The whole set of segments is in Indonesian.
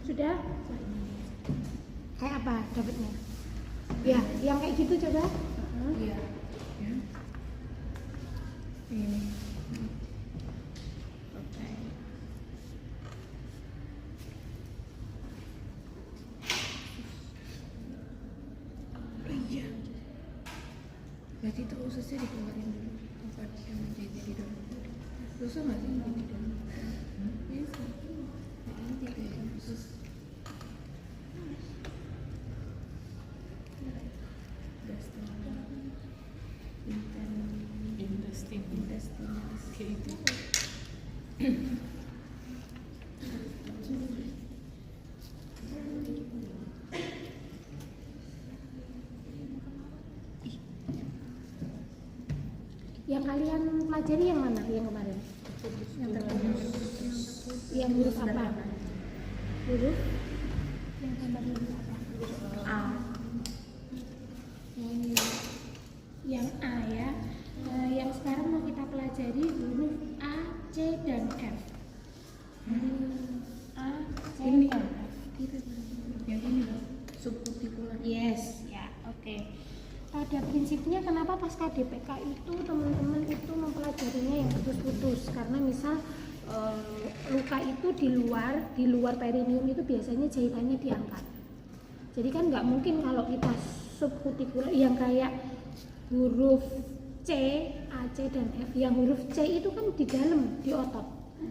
Sudah? Kayak apa dapatnya? Ya, yang kayak gitu coba. Iya. Ini. Oke. Iya. Berarti itu ususnya dikeluarin dulu. Tempat yang menjadi di dalam. Susah nggak sih di dalam? Iya sih. Nah, ini tiga yang usus. Kayak itu. Yang kalian pelajari yang mana? Yang kemarin? Yang terputus. Yang huruf apa? Huruf? Yang gambar huruf apa? A. Yang A ya. Yang sekarang mau kita pelajari huruf A, C, dan F. A, C, Ini. dan F. Yang ini subkutikuler. Yes, ya, oke. Pada prinsipnya kenapa pasca DPK itu teman-teman itu mempelajarinya yang putus-putus, karena misal luka itu di luar perineum itu biasanya jahitannya diangkat. Jadi kan nggak mungkin kalau kita subkutikuler yang kayak huruf C, A, C, dan F, yang huruf C itu kan di dalam, di otot.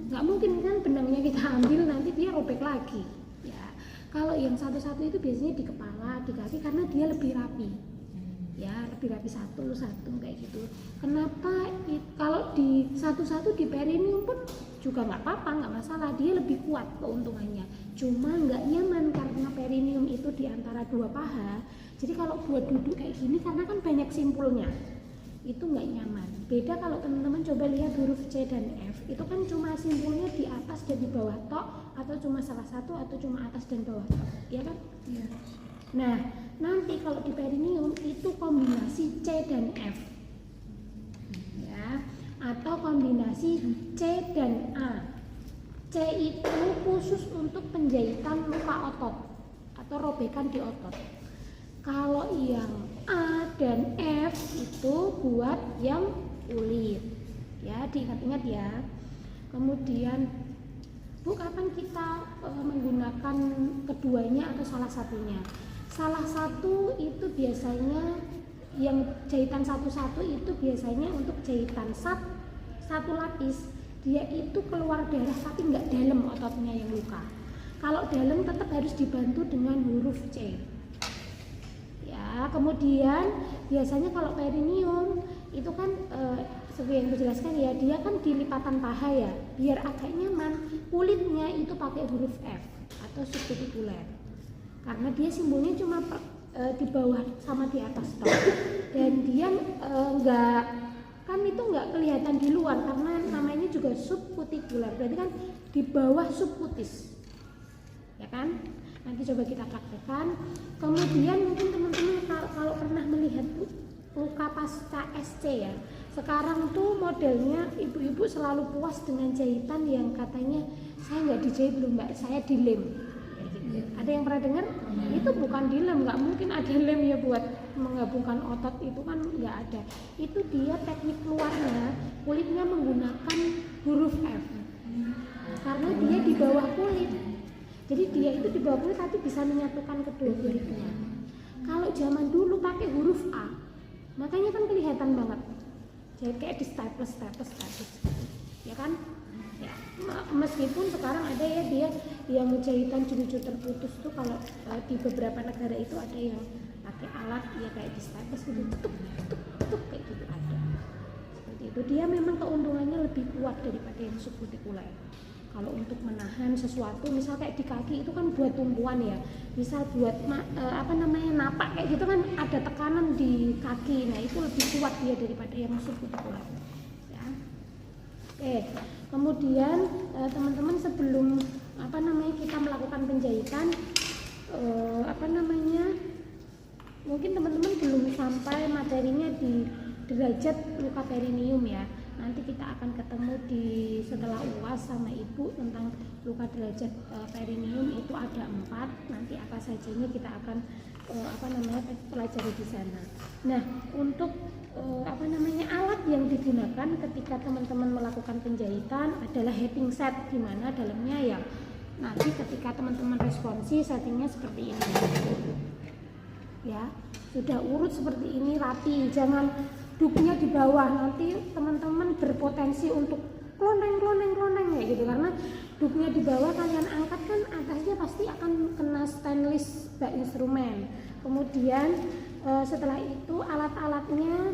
Nggak mungkin kan benangnya kita ambil nanti dia robek lagi. Ya, kalau yang satu-satu itu biasanya di kepala, di kaki, karena dia lebih rapi. Ya, lebih rapi satu kayak gitu. Kenapa kalau di satu-satu di perineum pun juga nggak apa-apa, nggak masalah, dia lebih kuat keuntungannya. Cuma nggak nyaman karena perineum itu di antara dua paha. Jadi kalau buat duduk kayak gini karena kan banyak simpulnya, itu nggak nyaman. Beda kalau teman-teman coba lihat huruf C dan F, itu kan cuma simpulnya di atas dan di bawah tok, atau cuma salah satu, atau cuma atas dan bawah tok, ya kan? Iya. Nah, nanti kalau di perineum itu kombinasi C dan F, ya, atau kombinasi C dan A. C itu khusus untuk penjahitan luka otot atau robekan di otot. Kalau yang A dan F itu buat yang kulit, ya, diingat-ingat ya. Kemudian Bu, kapan kita menggunakan keduanya atau salah satunya? Salah satu itu biasanya yang jahitan satu-satu itu biasanya untuk jahitan satu lapis, dia itu keluar darah tapi nggak dalam ototnya yang luka. Kalau dalam tetap harus dibantu dengan huruf C. Ya, kemudian biasanya kalau perineum itu kan seperti yang dijelaskan ya, dia kan di lipatan paha ya, biar agak nyaman kulitnya itu pakai huruf F atau subkutikuler, karena dia simbolnya cuma di bawah sama di atas tok, dan dia enggak kan itu nggak kelihatan di luar karena namanya juga subkutikuler, berarti kan di bawah subkutis, ya kan? Nanti coba kita praktekkan. Kemudian mungkin teman-teman kalau pernah melihat luka pasca SC ya, sekarang tuh modelnya ibu-ibu selalu puas dengan jahitan yang katanya saya nggak dijahit loh mbak, saya dilem. Ada yang pernah dengar? Itu bukan dilem, nggak mungkin ada lem ya buat menggabungkan otot, itu kan nggak ada. Itu dia teknik keluarnya kulitnya menggunakan huruf F, karena dia di bawah kulit. Jadi dia itu di bawah kulit tapi bisa menyatukan kedua kulitnya. Kalau zaman dulu pakai huruf A, makanya kan kelihatan banget. Jadi kayak di staples, ya kan? Ya, meskipun sekarang ada ya dia yang jahitan jujur terputus tuh, kalau di beberapa negara itu ada yang pakai alat ya kayak di staples gitu, tutup kayak gitu ada. Seperti itu, dia memang keuntungannya lebih kuat daripada yang subkutikuler. Kalau untuk menahan sesuatu, misal kayak di kaki itu kan buat tumpuan ya, misal buat napak kayak gitu kan ada tekanan di kaki, nah itu lebih kuat dia daripada yang subkutikuler. Ya. Oke, kemudian teman-teman sebelum kita melakukan penjahitan, mungkin teman-teman belum sampai materinya di derajat luka perineum ya. nanti kita akan ketemu di setelah UAS sama ibu tentang luka derajat perineum itu ada 4. Nanti apa sajanya kita akan pelajari di sana. Nah, untuk alat yang digunakan ketika teman-teman melakukan penjahitan adalah heaping set, di mana dalamnya ya nanti ketika teman-teman responsi settingnya seperti ini ya, sudah urut seperti ini rapi, jangan duknya di bawah, nanti teman-teman berpotensi untuk kloneng ya gitu, karena duknya di bawah kalian angkat kan atasnya pasti akan kena stainless bak instrumen. Kemudian setelah itu alat-alatnya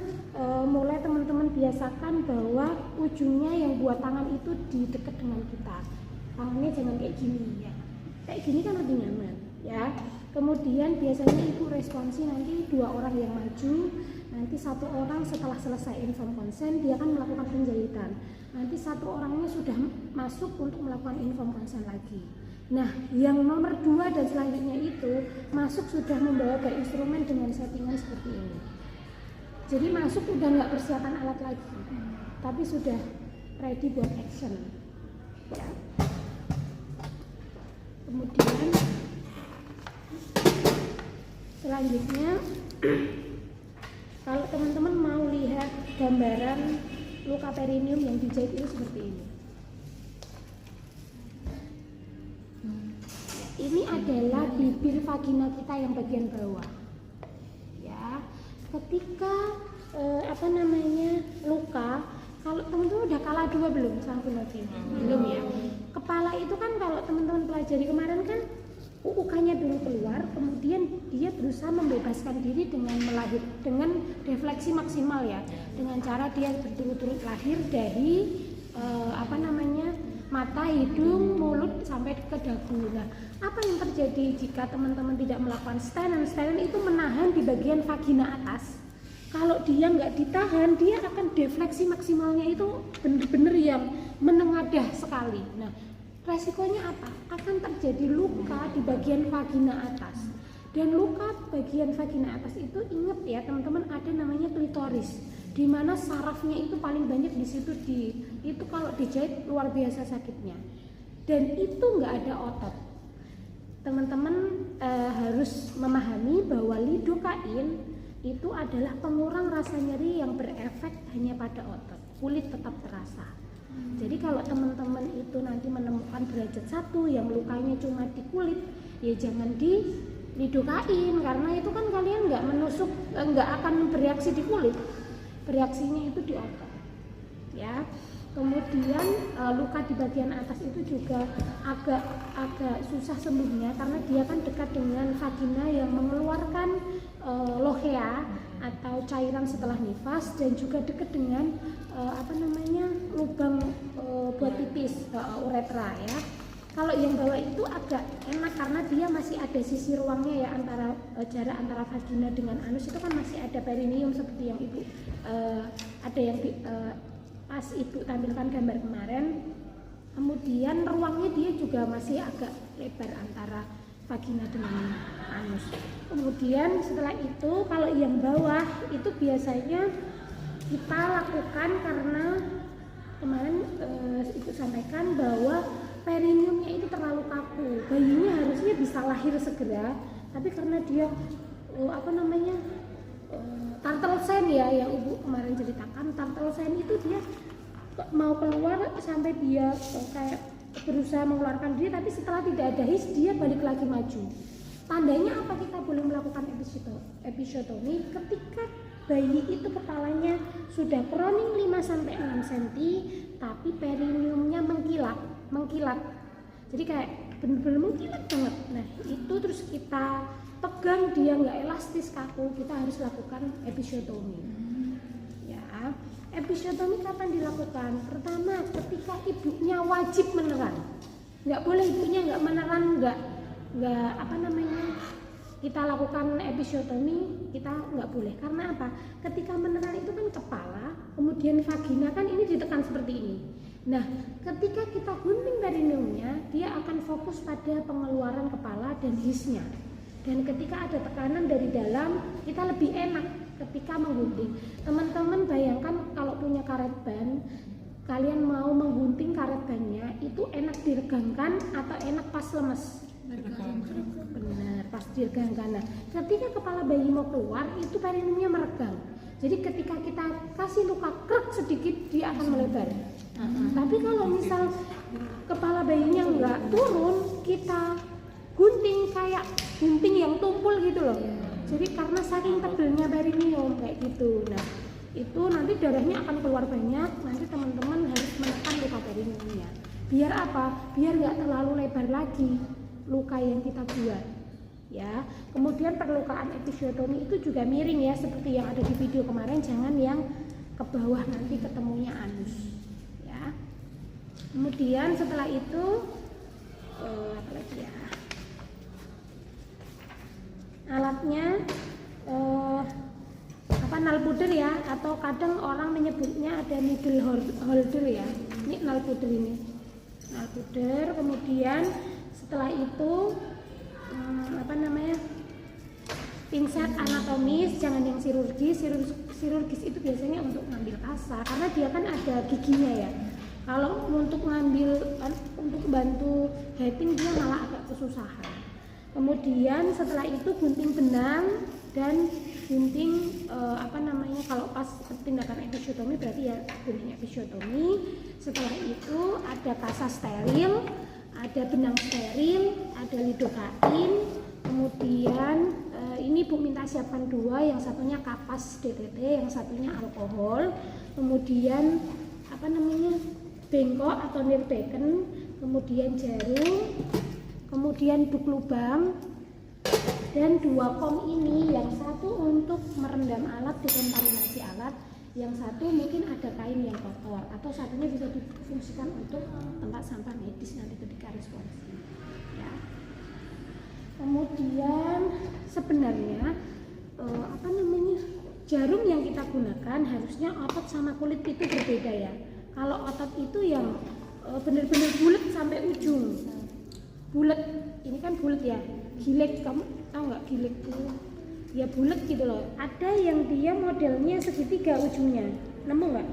mulai teman-teman biasakan bahwa ujungnya yang buat tangan itu di dekat dengan kita, tangannya jangan kayak gini ya, kayak gini kan lebih nyaman ya. Kemudian biasanya ibu responsi nanti 2 orang yang maju, nanti 1 orang setelah selesai inform consent dia akan melakukan penjahitan, nanti 1 orangnya sudah masuk untuk melakukan inform consent lagi. Nah, yang nomor 2 dan selanjutnya itu masuk sudah membawa bak instrumen dengan settingan seperti ini. Jadi masuk udah nggak persiapan alat lagi, tapi sudah ready buat action ya. Kemudian selanjutnya kalau teman-teman mau lihat gambaran luka perineum yang dijahit itu seperti ini. Ini adalah bibir vagina kita yang bagian bawah ya. Ketika luka, kalau teman-teman udah kalah 2 belum Sankunoti? Belum ya. Kepala itu kan kalau teman-teman pelajari kemarin kan UUK-nya dulu keluar, kemudian dia berusaha membebaskan diri dengan defleksi maksimal ya, dengan cara dia berturut-turut lahir dari mata, hidung, mulut sampai ke dagu. Nah, apa yang terjadi jika teman-teman tidak melakukan stand? Stand itu menahan di bagian vagina atas. Kalau dia nggak ditahan, dia akan defleksi maksimalnya itu benar-benar yang menengadah sekali. Nah, resikonya apa? Akan terjadi luka di bagian vagina atas. Dan luka bagian vagina atas itu, ingat ya teman-teman, ada namanya klitoris, di mana sarafnya itu paling banyak di situ. Itu kalau dijahit luar biasa sakitnya. Dan itu nggak ada otot. Teman-teman harus memahami bahwa lidokain itu adalah pengurang rasa nyeri yang berefek hanya pada otot. Kulit tetap terasa. Jadi kalau teman-teman itu nanti menemukan derajat 1 yang lukanya cuma di kulit, ya jangan di lidokain, karena itu kan kalian nggak menusuk, nggak akan bereaksi di kulit, bereaksinya itu di otot ya. Kemudian luka di bagian atas itu juga agak susah sembuhnya, karena dia kan dekat dengan vagina yang mengeluarkan lohea atau cairan setelah nifas, dan juga dekat dengan lubang buat pipis, uretra ya. Kalau yang bawah itu agak enak karena dia masih ada sisi ruangnya ya, antara jarak antara vagina dengan anus itu kan masih ada perineum seperti yang ibu ada yang pas ibu tampilkan gambar kemarin. Kemudian ruangnya dia juga masih agak lebar antara vagina dengan anus. Kemudian setelah itu kalau yang bawah itu biasanya kita lakukan karena kemarin ibu sampaikan bahwa perineumnya itu terlalu kaku. Bayinya harusnya bisa lahir segera, tapi karena dia turtle sign ya, yang ibu kemarin ceritakan, turtle sign itu dia mau keluar sampai dia kayak berusaha mengeluarkan diri, tapi setelah tidak ada his dia balik lagi maju. Tandanya apa kita boleh melakukan episiotomi? Ketika bayi itu kepalanya sudah crowning 5-6 cm tapi perineumnya mengkilat, jadi kayak benar-benar mengkilat banget. Nah itu terus kita pegang, dia nggak elastis, kaku, kita harus lakukan episiotomi ya. Episiotomi kapan dilakukan? Pertama, ketika ibunya wajib meneran, nggak boleh ibunya nggak meneran, nggak kita lakukan episiotomi, kita nggak boleh. Karena apa? Ketika meneran itu kan kepala, kemudian vagina kan ini ditekan seperti ini. Nah, ketika kita gunting perineumnya, dia akan fokus pada pengeluaran kepala dan hisnya. Dan ketika ada tekanan dari dalam, kita lebih enak ketika menggunting. Teman-teman bayangkan kalau punya karet ban, kalian mau menggunting karet bannya itu enak diregangkan atau enak pas lemes? Benar, pas diregangkan. Nah, ketika kepala bayi mau keluar itu perineumnya meregang. Jadi ketika kita kasih luka krek sedikit dia akan melebar. Tapi kalau misal kepala bayinya nggak turun, kita gunting kayak gunting yang tumpul gitu loh. Jadi karena saking tebalnya perineum kayak gitu. Nah, itu nanti darahnya akan keluar banyak. Nanti teman-teman harus menekan luka perineumnya. Biar apa? Biar nggak terlalu lebar lagi luka yang kita buat. Ya, kemudian perlukaan episiotomi itu juga miring ya, seperti yang ada di video kemarin, jangan yang ke bawah nanti ketemunya anus. Ya. Kemudian setelah itu apa lagi ya? Alatnya nalpuder ya, atau kadang orang menyebutnya ada needle holder ya. Ini nalpuder ini. Nalpuder, kemudian setelah itu pinset anatomis, jangan yang chirurgis itu biasanya untuk ngambil kasar karena dia kan ada giginya ya. Kalau untuk ngambil untuk bantu heading dia malah agak kesusahan. Kemudian setelah itu gunting benang dan gunting kalau pas tindakan episiotomi berarti ya gunting episiotomi. Setelah itu ada kasa steril, ada benang steril, ada lidokain, kemudian ini Bu minta siapkan dua, yang satunya kapas DTT, yang satunya alkohol, kemudian bengkok atau nirbecken, kemudian jarum, kemudian duk lubang, dan dua kom ini, yang satu untuk merendam alat, dekontaminasi alat, yang satu mungkin ada kain yang kotor, atau satunya bisa difungsikan untuk tempat sampah medis nanti ketika responsi. Ya. Kemudian sebenarnya jarum yang kita gunakan harusnya otot sama kulit itu berbeda ya. Kalau otot itu yang benar-benar bulat sampai ujung, bulat, ini kan bulat ya. Gilek, kamu tahu nggak gilek itu? Ya bulat gitu loh. Ada yang dia modelnya segitiga ujungnya, nemu nggak?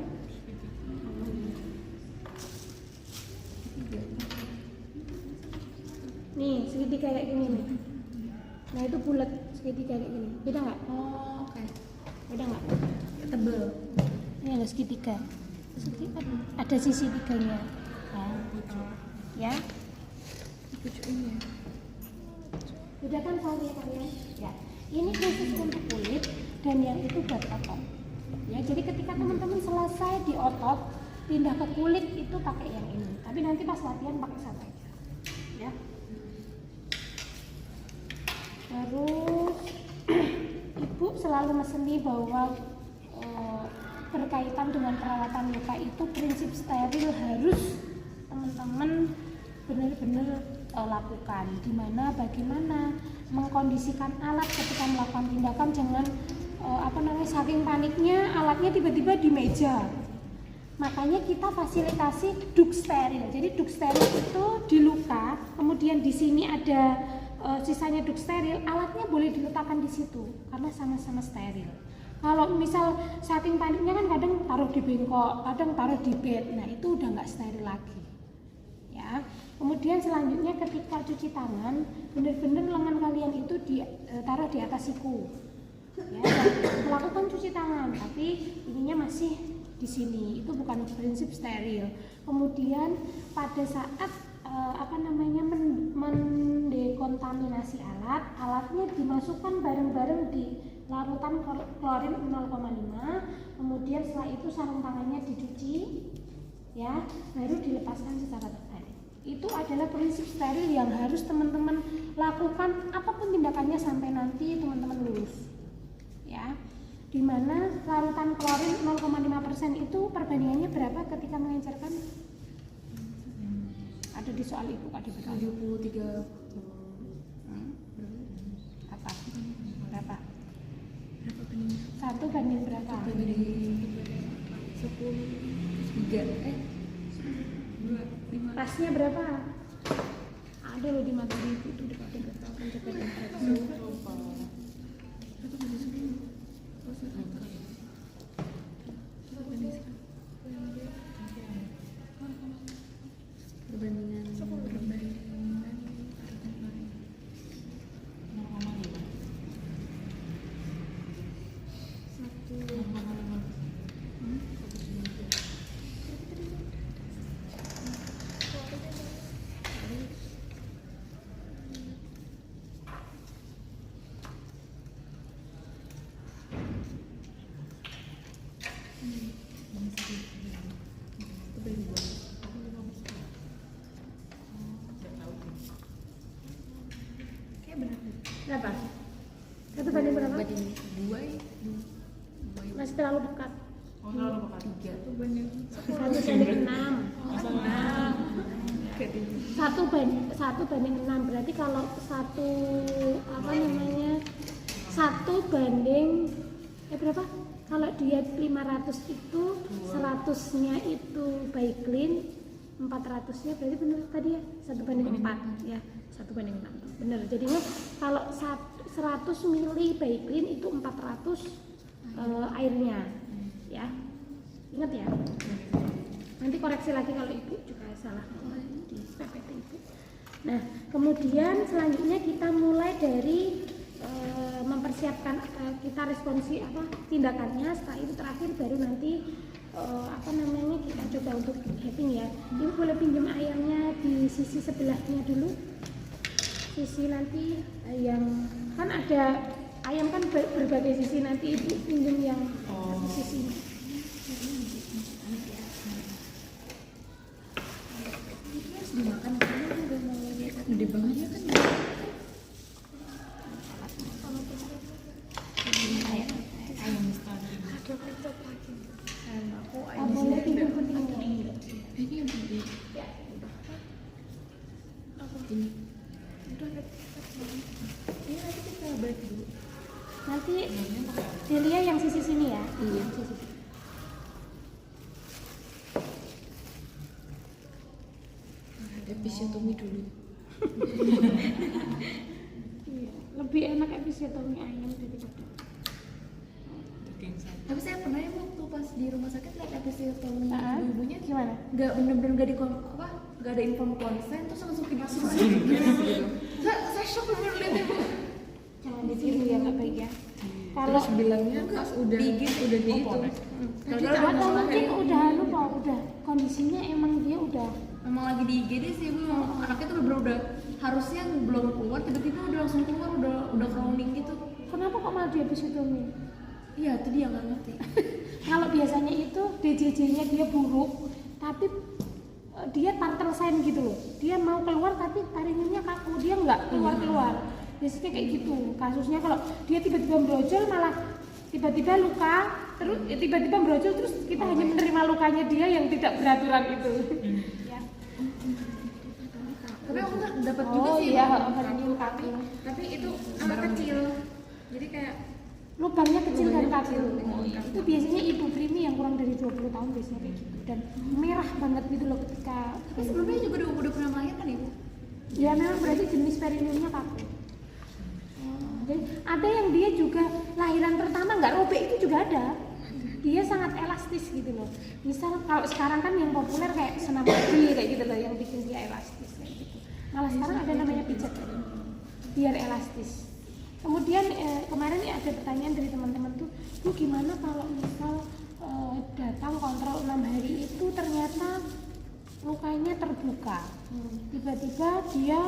Nih segitiga kayak gini nih. Nah itu bulat segitiga kayak gini. Beda nggak? Oh, oke. Beda nggak? Tebel. Ini ada segitiga. Ada sisi tiganya. Nah, ya. Pucuk ini ya. Udah kan soalnya kalian? Ya. Ini khusus untuk kulit dan yang itu buat otot. Ya, jadi ketika teman-teman selesai di otot, pindah ke kulit itu pakai yang ini. Tapi nanti pas latihan pakai satu aja. Ya. Terus Ibu selalu meseni bahwa berkaitan dengan perawatan luka itu prinsip steril harus teman-teman benar-benar lakukan. Dimana bagaimana mengkondisikan alat ketika melakukan tindakan, jangan saking paniknya alatnya tiba-tiba di meja. Makanya kita fasilitasi duk steril. Jadi duk steril itu di luka, kemudian di sini ada sisanya duk steril, alatnya boleh diletakkan di situ karena sama-sama steril. Kalau misal saking paniknya kan kadang taruh di bengkok, kadang taruh di bed, nah itu udah nggak steril lagi. Ya. Kemudian selanjutnya ketika cuci tangan, benar-benar lengan kalian itu taruh di atas siku. Ya, melakukan cuci tangan, tapi ininya masih di sini. Itu bukan prinsip steril. Kemudian pada saat mendekontaminasi alat, alatnya dimasukkan bareng-bareng di larutan klorin 0,5. Kemudian setelah itu sarung tangannya dicuci, ya, baru dilepaskan secara terbaik. Itu adalah prinsip steril yang harus teman-teman lakukan apapun tindakannya sampai nanti teman-teman lulus. Ya, dimana larutan klorin 0,5% itu perbandingannya berapa ketika mengencerkan? Ada di soal ibu Kak, 73. Apa? Berapa? Berapa banding? 1 banding berapa? 1 banding 10 3 2 5. Pasnya berapa? Ada loh di materi ibu itu dipakai berapa pencapaian interaksi. Berapa banding 10? Oh, masuk akal. Perbandingan kayak Berapa? 1 banding berapa? banding 2 ya. Masih terlalu dekat. Oh, terlalu dekat. 3 tuh banding 1 banding 6. Satu banding 6 berarti kalau satu banding berapa? Kalau dia 500 itu 100-nya itu Baiklin, 400-nya berarti benar tadi ya 1 banding 4 ya, 1 banding 6 benar. Jadinya kalau 100 mili Baiklin itu 400 airnya ya, ingat ya. Nanti koreksi lagi kalau ibu juga salah di PPT ibu. Nah kemudian selanjutnya kita mulai dari mempersiapkan kita responsi tindakannya. Setelah itu terakhir baru nanti kita coba untuk happing ya. Ibu boleh pinjam ayamnya di sisi sebelahnya dulu, sisi nanti yang kan ada ayam kan berbagai sisi, nanti ibu pinjam yang sisi ini. dimakan karena udah mau gede banget ya kan. Ayam istana. Aku Boleh pinjam penting ini yang penting. ya. Ini udah ini nanti kita balik dulu. Nanti Delia yang sisi sini ya. Iya. Sisi. Episiotomi dulu. Iya, lebih enak episiotomi ayam daripada. Tapi saya pernah ya waktu pas di rumah sakit lihat episiotomi ibunya Gimana? nggak bener-bener nggak nggak ada info konsen terus langsung pindah gitu. Saya shock bener lihat ibu. Jangan ditiru ya, nggak baik ya. Kalau Terus bilangnya udah digigit udah di itu. atau mungkin udah kondisinya emang dia udah Memang lagi di IGD sih ibu, anaknya tuh udah harusnya belum keluar tiba-tiba udah langsung keluar udah crowning gitu. kenapa kok malah dia episiotomi? Iya itu dia nggak ngerti. Kalau biasanya itu DJJ-nya dia buruk, tapi dia turtle sign gitu loh. Dia mau keluar tapi taringnya kaku, dia nggak keluar. Biasanya kayak gitu kasusnya. Kalau dia tiba-tiba brojol malah tiba-tiba luka, terus tiba-tiba brojol terus kita hanya menerima lukanya dia yang tidak beraturan itu. Ya. Tapi aku nggak dapat juga sih. Iya, Bang, tapi itu anak kecil. Jadi kayak lubangnya kecil dan kaku. Iya. Itu biasanya ibu primi yang kurang dari 20 tahun biasanya kayak gitu, dan merah banget gitu loh ketika. tapi sebelumnya juga udah pernah melahirkan ibu. Ya memang berarti jenis perineumnya kaku. Jadi ada yang dia juga lahiran pertama nggak robek, itu juga ada. Dia sangat elastis gitu loh. Misal kalau sekarang kan yang populer kayak senam pagi kayak gitu loh, yang bikin dia elastis kayak gitu. Malah sekarang ada namanya pijat biar elastis. Kemudian kemarin ya ada pertanyaan dari teman-teman tuh, Bu gimana kalau misal datang kontrol 6 hari itu ternyata lukanya terbuka, tiba-tiba dia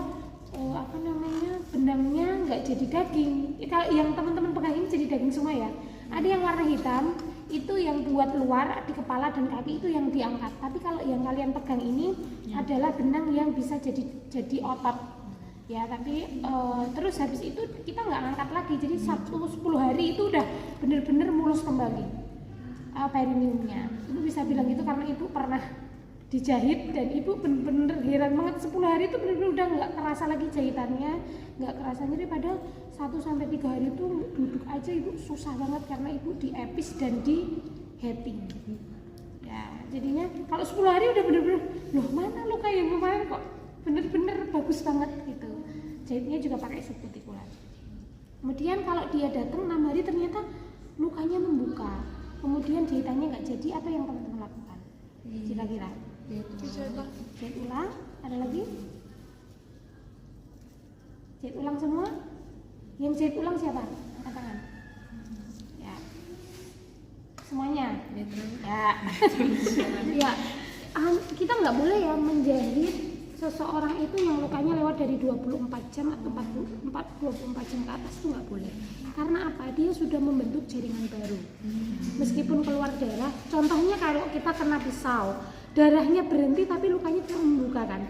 benangnya nggak jadi daging. Kalau yang teman-teman pegang ini jadi daging semua ya. Ada yang warna hitam itu yang buat luar di kepala dan kaki itu yang diangkat. Tapi kalau yang kalian pegang ini adalah benang yang bisa jadi otot. Ya, tapi terus habis itu kita nggak angkat lagi. Jadi 10 hari itu udah bener-bener mulus kembali perineumnya. Ibu bisa bilang gitu karena ibu pernah dijahit dan ibu bener-bener heran banget. 10 hari itu bener-bener udah nggak kerasa lagi jahitannya, nggak kerasa nyeri. Padahal 1-3 hari itu duduk aja ibu susah banget karena ibu di epis dan di happing. Ya, jadinya kalau 10 hari udah bener-bener, loh mana luka yang kemarin kok bener-bener bagus banget gitu. Jahitnya juga pakai subkutikuler. Kemudian kalau dia datang 6 hari ternyata lukanya membuka, kemudian jahitannya nggak jadi, apa yang teman-teman lakukan? Kira-kira? Jahit ulang. Ada lagi? Jahit ulang semua? Yang jahit ulang siapa? Angkat tangan. Ya. Semuanya? Ya. Ya. Kita nggak boleh ya menjahit seseorang itu yang lukanya lewat dari 24 jam atau 24 jam ke atas, itu nggak boleh. Karena apa? Dia sudah membentuk jaringan baru. Meskipun keluar darah, contohnya kalau kita kena pisau, darahnya berhenti tapi lukanya tetap membuka kan?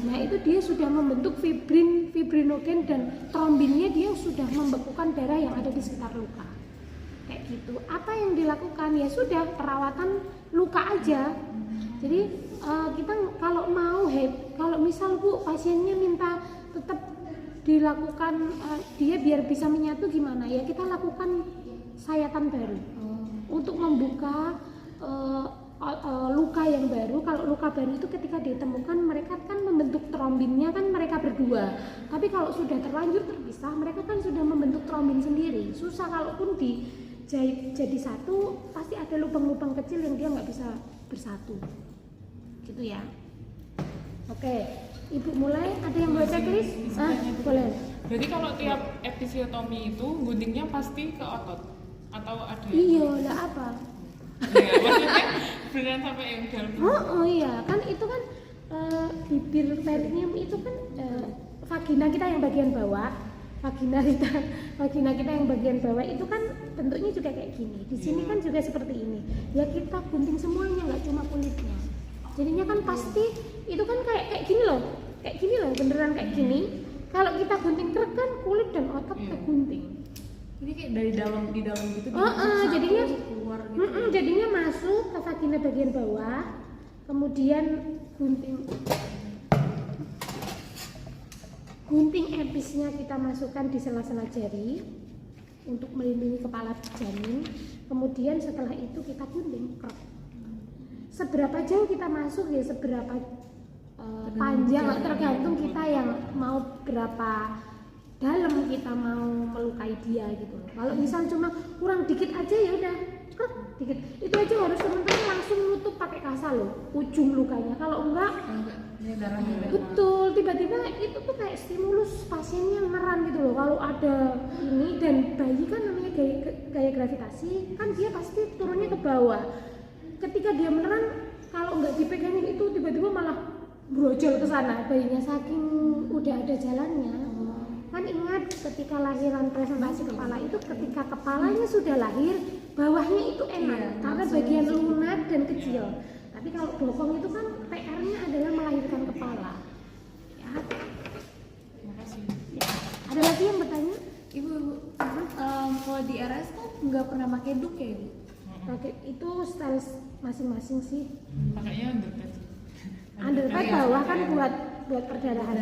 Nah itu dia sudah membentuk fibrinogen dan trombinnya, dia sudah membekukan darah yang ada di sekitar luka. Kayak gitu. Apa yang dilakukan? Ya sudah, perawatan luka aja. Jadi kita kalau mau kalau misal Bu pasiennya minta tetap dilakukan dia biar bisa menyatu, gimana ya, kita lakukan sayatan baru untuk membuka luka yang baru. Kalau luka baru itu ketika ditemukan mereka kan membentuk trombinnya kan mereka berdua, tapi kalau sudah terlanjur terpisah mereka kan sudah membentuk trombin sendiri. Susah, kalaupun dijahit jadi satu pasti ada lubang-lubang kecil yang dia nggak bisa bersatu gitu ya. Oke, Ibu mulai. Ada yang boleh checklist? Boleh. Jadi kalau tiap episiotomi itu guntingnya pasti ke otot atau ada? Iya, lah apa? Ya, maksudnya beneran sampai yang dalam. Oh iya, kan itu kan bibir perineum itu kan vagina kita yang bagian bawah, vagina kita yang bagian bawah itu kan bentuknya juga kayak gini. Di sini kan juga seperti ini. Ya kita gunting semuanya, nggak cuma kulitnya. Jadinya kan pasti itu kan kayak gini loh, beneran kayak gini. Kalau kita gunting krek kan kulit dan otot tergunting. Ini kayak dari dalam di dalam gitu. Jadinya keluar gitu. Jadinya masuk ke vagina bagian bawah, kemudian gunting episnya kita masukkan di sela-sela jari untuk melindungi kepala janin. Kemudian setelah itu kita gunting krek. Seberapa jauh kita masuk ya seberapa panjang, tergantung kita yang mau berapa dalam kita mau melukai dia gitu loh. Kalau misal cuma kurang dikit aja ya udah krek dikit, itu aja harus teman-teman langsung nutup pakai kasa loh ujung lukanya. Kalau enggak betul, tiba-tiba itu tuh kayak stimulus pasiennya ngeran gitu loh. Kalau ada ini, dan bayi kan namanya gaya gravitasi kan, dia pasti turunnya ke bawah. Ketika dia meneran, kalau nggak dipegangin itu tiba-tiba malah brojol ke sana bayinya, saking udah ada jalannya. Kan ingat ketika lahiran presentasi kepala itu, ketika kepalanya sudah lahir, bawahnya itu enak karena bagian lunak dan kecil. Tapi kalau bokong itu kan PR-nya adalah melahirkan kepala. Ya. Terima kasih. Ya. Ada lagi yang bertanya? Ibu, kalau di RS tuh nggak pernah pakai duk ya Ibu? Pakai itu style masing-masing sih. Pakainya underpad. Underpad bawah kan buat perdarahan.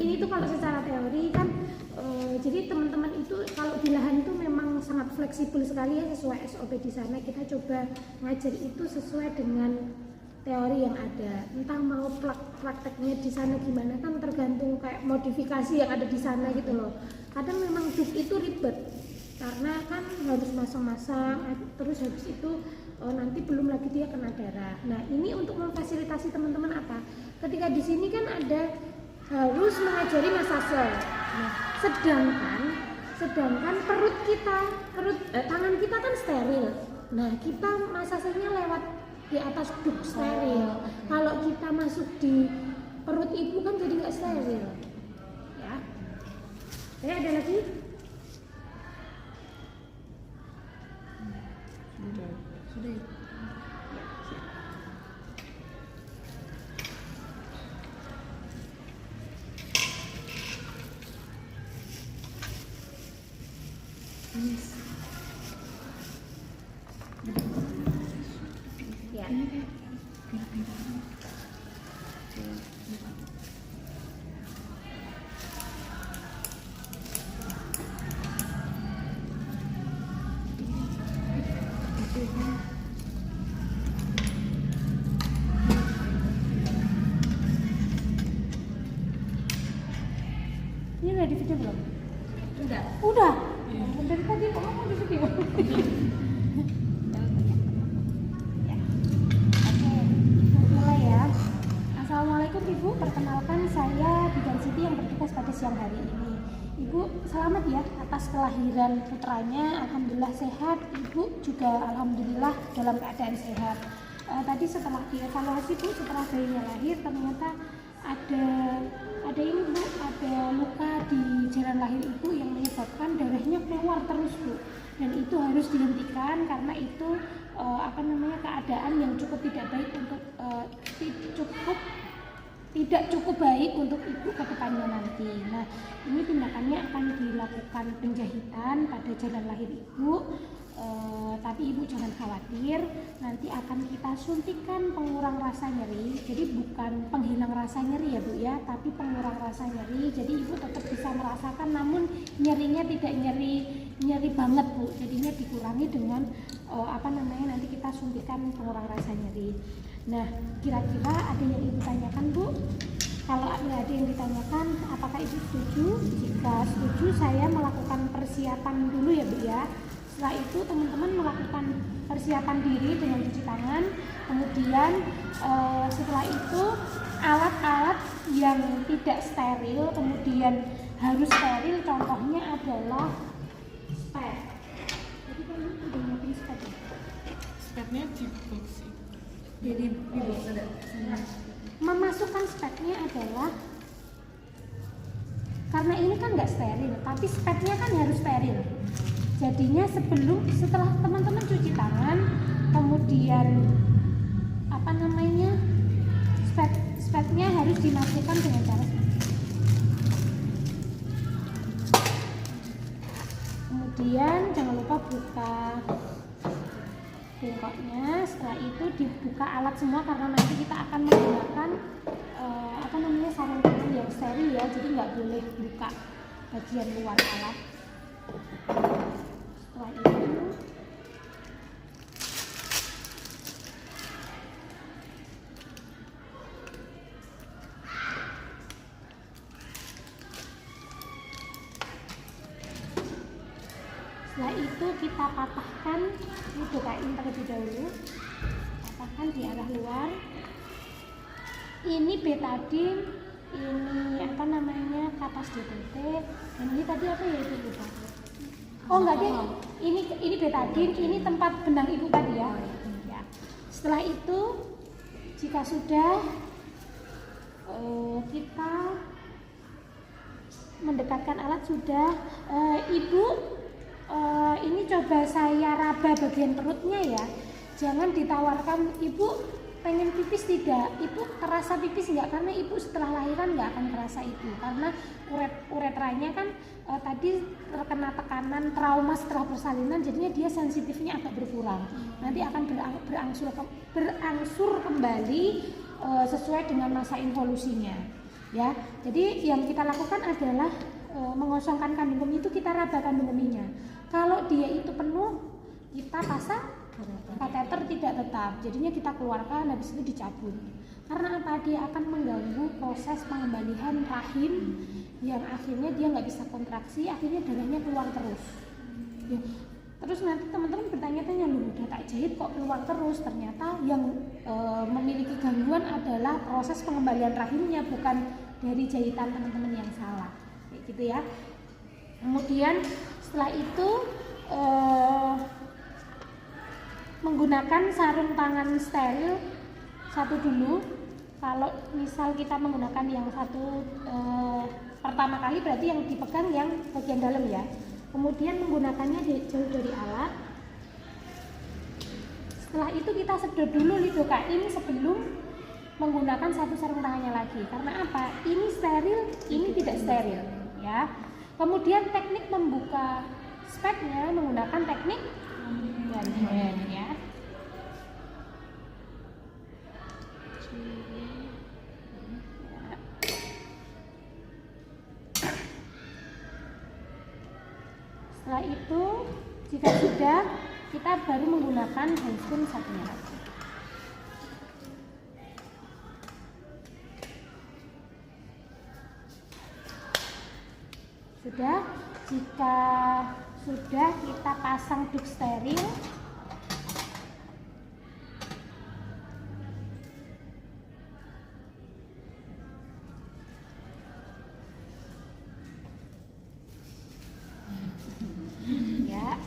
Ini tuh kalau secara teori kan jadi teman-teman itu kalau di lahan itu memang sangat fleksibel sekali ya, sesuai SOP di sana. Kita coba ngajar itu sesuai dengan teori yang ada. Entah mau prakteknya di sana gimana kan tergantung kayak modifikasi yang ada di sana gitu loh. Kadang memang duk itu ribet karena kan harus masang-masang, terus habis itu nanti belum lagi dia kena darah. Nah ini untuk memfasilitasi teman-teman apa? Ketika di sini kan ada harus mengajari masase. Nah, sedangkan tangan kita kan steril. Nah kita masasenya lewat di atas duk steril. Kalau kita masuk di perut ibu kan jadi nggak steril. Ya. Ada lagi? Sudah. Ya. Ini udah di video belum? Udah. Udah. Iya. Dari tadi kok ngomong di video. Ya. Oke, mulai ya. Assalamualaikum Ibu, perkenalkan saya Bidan Siti yang bertugas pada siang hari ini. Ibu, selamat ya atas kelahiran putranya. Alhamdulillah sehat. Ibu juga alhamdulillah dalam keadaan sehat. Tadi setelah dievaluasi Bu, setelah bayinya lahir ternyata ada ini Bu, ada luka di jalan lahir Ibu yang menyebabkan darahnya keluar terus Bu. Dan itu harus dihentikan karena itu keadaan yang cukup tidak baik untuk tidak cukup baik untuk ibu ke depannya nanti. Nah, ini tindakannya akan dilakukan penjahitan pada jalan lahir ibu. Tapi ibu jangan khawatir, nanti akan kita suntikan pengurang rasa nyeri. Jadi bukan penghilang rasa nyeri ya Bu ya, tapi pengurang rasa nyeri. Jadi ibu tetap bisa merasakan, namun nyerinya tidak nyeri banget Bu. Jadinya dikurangi dengan nanti kita suntikan pengurang rasa nyeri. Nah, kira-kira ada yang ibu tanyakan Bu? Kalau ada yang ditanyakan, apakah ibu setuju? Jika setuju, saya melakukan persiapan dulu ya Bu ya. Setelah itu teman-teman melakukan persiapan diri dengan cuci tangan. Kemudian setelah itu alat-alat yang tidak steril kemudian harus steril, contohnya adalah spad. Jadi kan udah nyiapin spad ya? Spadnya di box sih. Jadi di box ada. Memasukkan spadnya adalah karena ini kan nggak steril, tapi spadnya kan harus steril. Jadinya setelah teman-teman cuci tangan, kemudian spadnya harus dimasukkan dengan cara kemudian jangan lupa buka bengkoknya. Setelah itu dibuka alat semua karena nanti kita akan menggunakan sarung tangan yang steril ya, jadi nggak boleh buka bagian luar alat. Setelah itu kita patahkan, ini bukain terlebih dahulu, patahkan di arah luar. Ini betadin, ini kapas DBT, dan ini tadi apa ya itu lupa. Oh enggak deh, ini betadin, ini tempat benang ibu tadi ya. Ya. Setelah itu, jika sudah kita mendekatkan alat sudah, ibu ini coba saya raba bagian perutnya ya. Jangan ditawarkan ibu pengen pipis, tidak, ibu terasa pipis enggak, karena ibu setelah lahiran enggak akan terasa itu karena uretranya kan tadi terkena tekanan trauma setelah persalinan, jadinya dia sensitifnya agak berkurang. Nanti akan berangsur kembali sesuai dengan masa involusinya ya. Jadi yang kita lakukan adalah mengosongkan kandung kemih itu, kita raba kandung kemihnya. Kalau dia itu penuh, kita pasang kateter tidak tetap, jadinya kita keluarkan, habis itu dicabut. Karena apa? Dia akan mengganggu proses pengembalian rahim yang akhirnya dia nggak bisa kontraksi, akhirnya darahnya keluar terus ya. Terus nanti teman-teman bertanya-tanya, loh udah tak jahit kok keluar terus. Ternyata yang memiliki gangguan adalah proses pengembalian rahimnya, bukan dari jahitan teman-teman yang salah kayak gitu ya. Kemudian setelah itu menggunakan sarung tangan steril satu dulu. Kalau misal kita menggunakan yang satu pertama kali, berarti yang dipegang yang bagian dalam ya. Kemudian menggunakannya jauh dari alat. Setelah itu kita sedot dulu lidoka ini sebelum menggunakan satu sarung tangannya lagi. Karena apa? Ini steril, ini tidak steril ya. Kemudian teknik membuka spadnya menggunakan teknik one hand ya. Setelah itu, jika sudah, kita baru menggunakan handscoon satunya lagi. Sudah, jika sudah kita pasang duk steril. Ya.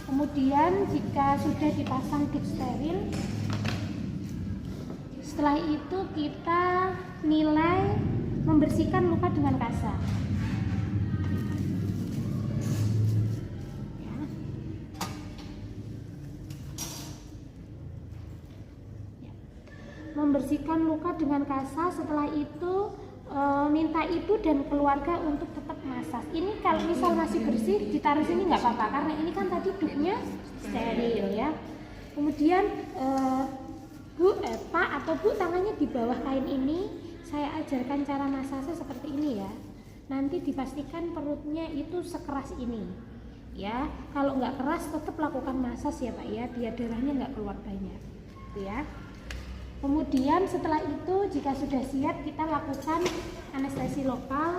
Kemudian jika sudah dipasang duk steril, setelah itu kita nilai membersihkan luka dengan kasa. Membersihkan luka dengan kasa, setelah itu minta ibu dan keluarga untuk tetap massage. Ini kalau misal masih bersih ditaruh sini nggak apa-apa karena ini kan tadi duknya steril ya. Kemudian Pak atau Bu, tangannya di bawah kain ini, saya ajarkan cara massage seperti ini ya. Nanti dipastikan perutnya itu sekeras ini ya. Kalau nggak keras tetap lakukan massage ya Pak ya, biar darahnya nggak keluar banyak ya. Kemudian setelah itu jika sudah siap kita lakukan anestesi lokal,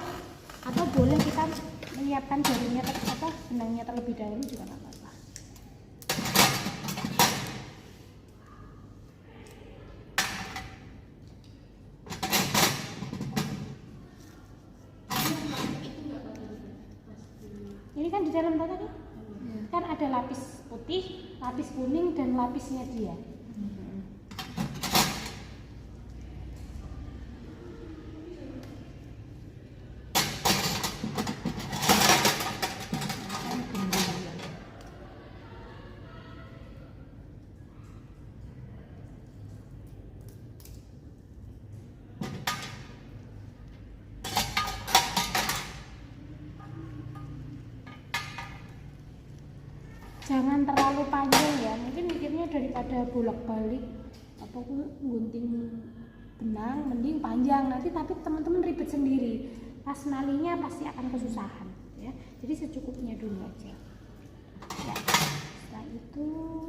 atau boleh kita menyiapkan jaringnya atau benangnya terlebih dahulu juga nggak apa-apa. Ini kan di dalam tadi kan ada lapis putih, lapis kuning dan lapisnya dia. Jangan terlalu panjang ya, mungkin mikirnya daripada bolak-balik atau gunting benang mending panjang nanti, tapi teman-teman ribet sendiri, pas nalinya pasti akan kesusahan ya. Jadi secukupnya dulu aja ya. Setelah itu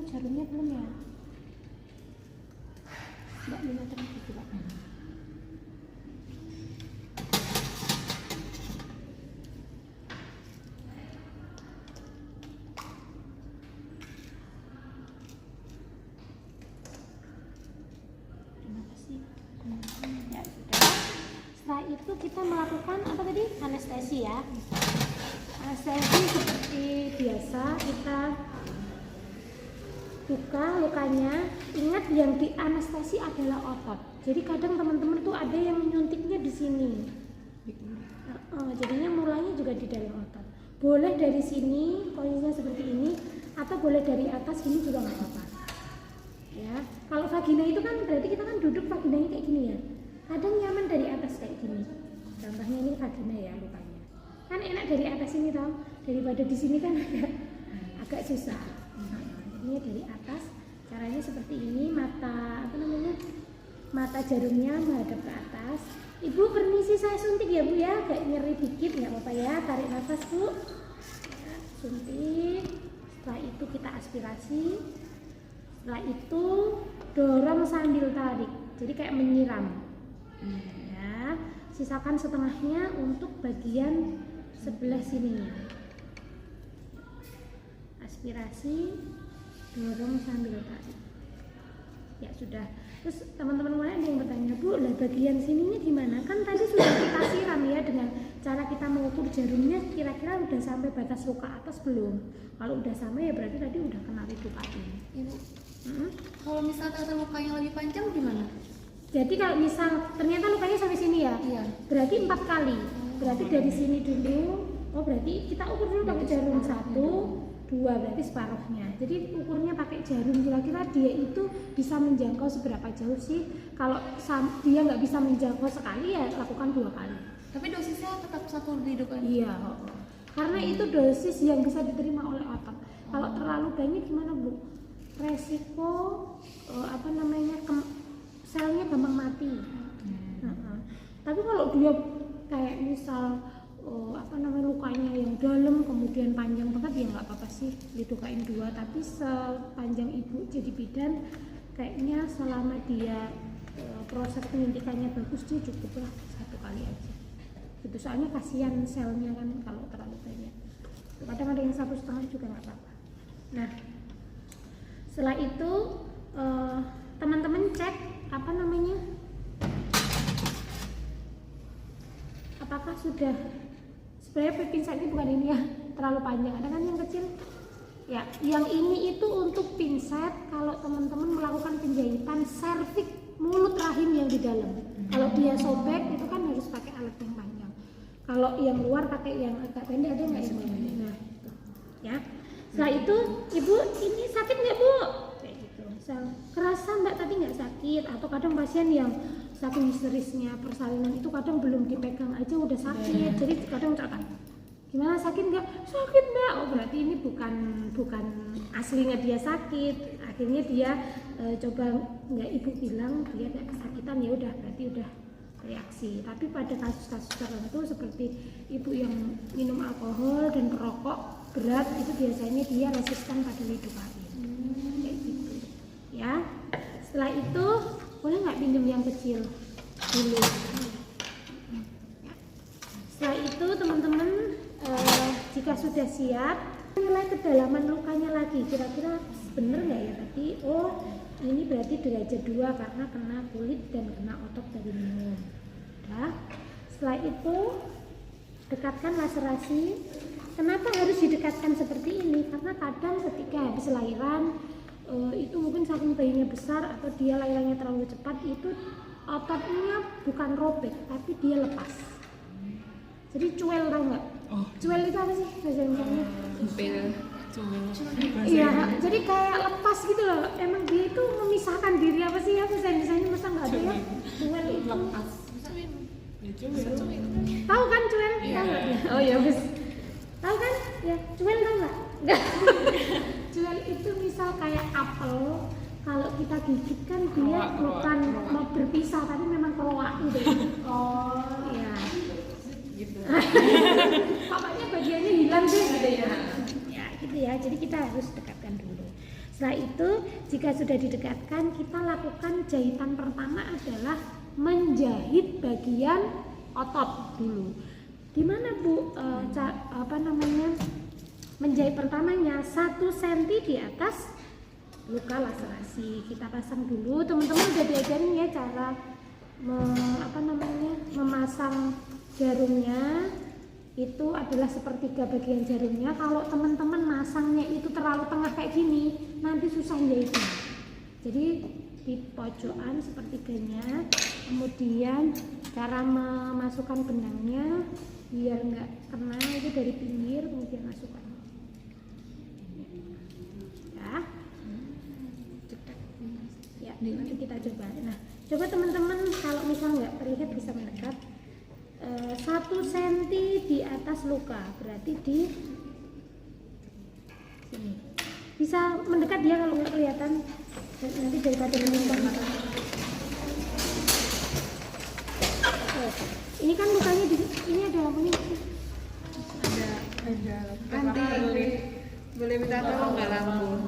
jarumnya belum ya, Mbak Lina terlebih juga. Ya sudah. Setelah itu kita melakukan apa tadi? Anestesi ya. Anestesi seperti biasa, kita buka lukanya. Ingat yang di anestesi adalah otot. Jadi kadang teman-teman tuh ada yang nyuntiknya di sini. Jadinya mulanya juga di dalam otot. Boleh dari sini, posisinya seperti ini, atau boleh dari atas ini juga nggak apa-apa. Ya, kalau vagina itu kan berarti kita kan duduk vaginanya kayak gini ya. Kadang nyaman dari atas kayak gini. Contohnya ini vagina ya lukanya. Kan enak dari atas ini tau, daripada di sini kan agak susah. Ini dari atas, caranya seperti ini, mata mata jarumnya menghadap ke atas. Ibu permisi saya suntik ya Bu ya, agak nyeri dikit nggak apa-apa ya, tarik nafas Bu. Ya, suntik. Setelah itu kita aspirasi. Setelah itu dorong sambil tarik, jadi kayak menyiram. Ya, sisakan setengahnya untuk bagian sebelah sini. Aspirasi, dorong sambil tarik. Ya sudah. Terus teman-teman mulai ada yang bertanya, Bu, lah bagian sininya gimana? Kan tadi sudah kita siram ya, dengan cara kita mengukur jarumnya kira-kira udah sampai batas luka atas belum? Kalau udah sama ya berarti tadi udah kena luka ini. Ibu, kalau misalnya ternyata lukanya lebih panjang gimana? Jadi kalau misal ternyata lukanya sampai sini ya, Iya. berarti 4 kali. Berarti dari sini dulu, oh berarti kita ukur dulu pakai jarum 1, 2, berarti separuhnya. Jadi ukurnya pakai jarum, kira-kira dia itu bisa menjangkau seberapa jauh sih? Kalau dia nggak bisa menjangkau sekali ya lakukan 2 kali. Tapi dosisnya tetap satu dihidupan? Iya, karena itu dosis yang bisa diterima oleh otot. Kalau terlalu banyak gimana Bu? Resiko selnya gampang mati. Tapi kalau dia kayak misal lukanya yang dalam kemudian panjang banget ya nggak apa-apa sih didukain 2, tapi sepanjang ibu jadi bidan kayaknya selama dia proses penyuntikannya bagus dia cukuplah 1 kali aja gitu, soalnya kasihan selnya kan kalau terlalu banyak. Kadang ada yang 1,5 juga nggak apa-apa. Nah, setelah itu teman-teman cek apa namanya, apakah sudah, sebenarnya pinset ini bukan ini ya, terlalu panjang, ada kan yang kecil ya, yang ini itu untuk pinset kalau teman-teman melakukan penjahitan serviks mulut rahim yang di dalam. Kalau dia sobek itu kan harus pakai alat yang panjang, kalau yang luar pakai yang agak pendek. Ada nggak yang ini? Nah itu ya. Setelah itu, ibu ini sakit nggak bu? Kayak gitu. Misal kerasa mbak tadi nggak sakit, atau kadang pasien yang saking histerisnya persalinan itu kadang belum dipegang aja udah sakit. Jadi kadang catat, gimana sakit nggak? Sakit mbak. Oh berarti ini bukan aslinya dia sakit. Akhirnya dia coba, nggak ibu bilang dia kayak kesakitan, ya udah berarti udah reaksi. Tapi pada kasus-kasus tertentu seperti ibu yang minum alkohol dan perokok berat, itu biasanya dia resisten pada lidocaine. Kayak gitu ya. Setelah itu boleh nggak pinjam yang kecil dulu. Setelah itu teman-teman jika sudah siap, nilai kedalaman lukanya lagi, kira-kira bener nggak ya tadi? Oh ini berarti derajat 2 karena kena kulit dan kena otot dari minum. Nah, setelah itu dekatkan laserasi. Kenapa harus didekatkan seperti ini? Karena kadang ketika habis lahiran itu mungkin saking bayinya besar atau dia lahirannya terlalu cepat, itu ototnya bukan robek tapi dia lepas. Jadi cuel, tau nggak? Oh. Cuel itu apa sih bahasa Indonesia? Iya. Iya, jadi kayak lepas gitu loh. Emang dia itu memisahkan diri apa sih ya bahasa Indonesia? Masa nggak ada ya? Cuel itu. Lepas. Ya cuel. Tahu kan cuel? Iya. Tahu nggak? Oh ya wes. Tahu kan? Ya cuel tau nggak? Cuel itu misal kayak apel, kalau kita gigit kan dia bukan mau berpisah tapi memang keluar gitu. Oh iya. Gitu. Pokoknya bagiannya hilang deh gitu ya. Ya gitu ya. Jadi kita harus dekatkan dulu. Setelah itu jika sudah didekatkan, kita lakukan jahitan pertama adalah menjahit bagian otot dulu. Gimana bu? Menjahit pertamanya 1 cm di atas luka laserasi. Kita pasang dulu. Teman-teman udah diajarin ya cara memasang jarumnya. Itu adalah sepertiga bagian jarumnya. Kalau teman-teman masangnya itu terlalu tengah kayak gini, nanti susah jahitnya. Jadi di pojokan sepertiganya, kemudian cara memasukkan benangnya biar nggak kena itu dari pinggir, kemudian masukkan ya. Nanti kita coba. Nah coba teman-teman kalau misal nggak terlihat bisa mendekat 1 cm di atas luka, berarti di sini. Bisa mendekat dia kalau nggak kelihatan, nanti daripada menyimpang. Ini kan lukanya di ini ada lampunya. Ada nanti boleh minta tolong nggak lampu.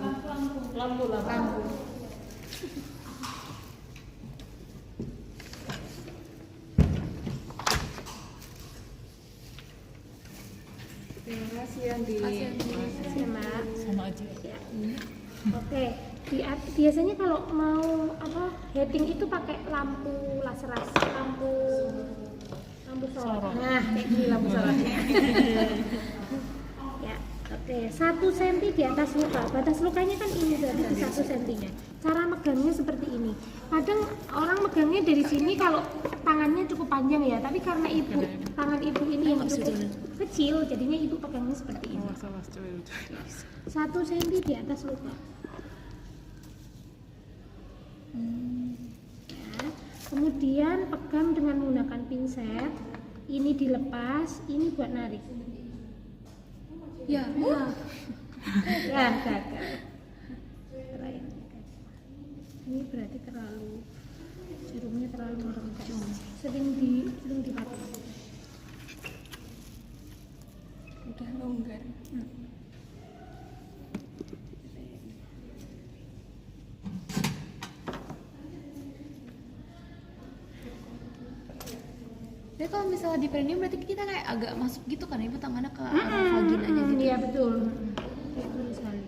Terima kasih yang di Sama aja. Ya. Oke. Biasanya kalau mau heading itu pakai lampu laserasi, lampu sorot. Nah, kayak gini lampu sorotnya. Ya, oke. 1 cm di atas luka. Batas lukanya kan ini berarti 1 cm-nya. Cara megangnya seperti ini. Kadang orang megangnya dari sini kalau tangannya cukup panjang ya, tapi karena tangan ibu ini yang cukup kecil, jadinya ibu pegangnya seperti ini. 1 cm di atas luka. Ya. Kemudian pegang dengan menggunakan pinset. Ini dilepas, ini buat narik. ya. Ya, gagal. Ini berarti jarumnya terlalu merengket. Sering dipakai. Udah longgar. Tapi kalau misalnya di perineum berarti kita kayak agak masuk gitu kan ibu, tangannya ke arah vagina vaginanya gitu. Iya betul. Betul sekali.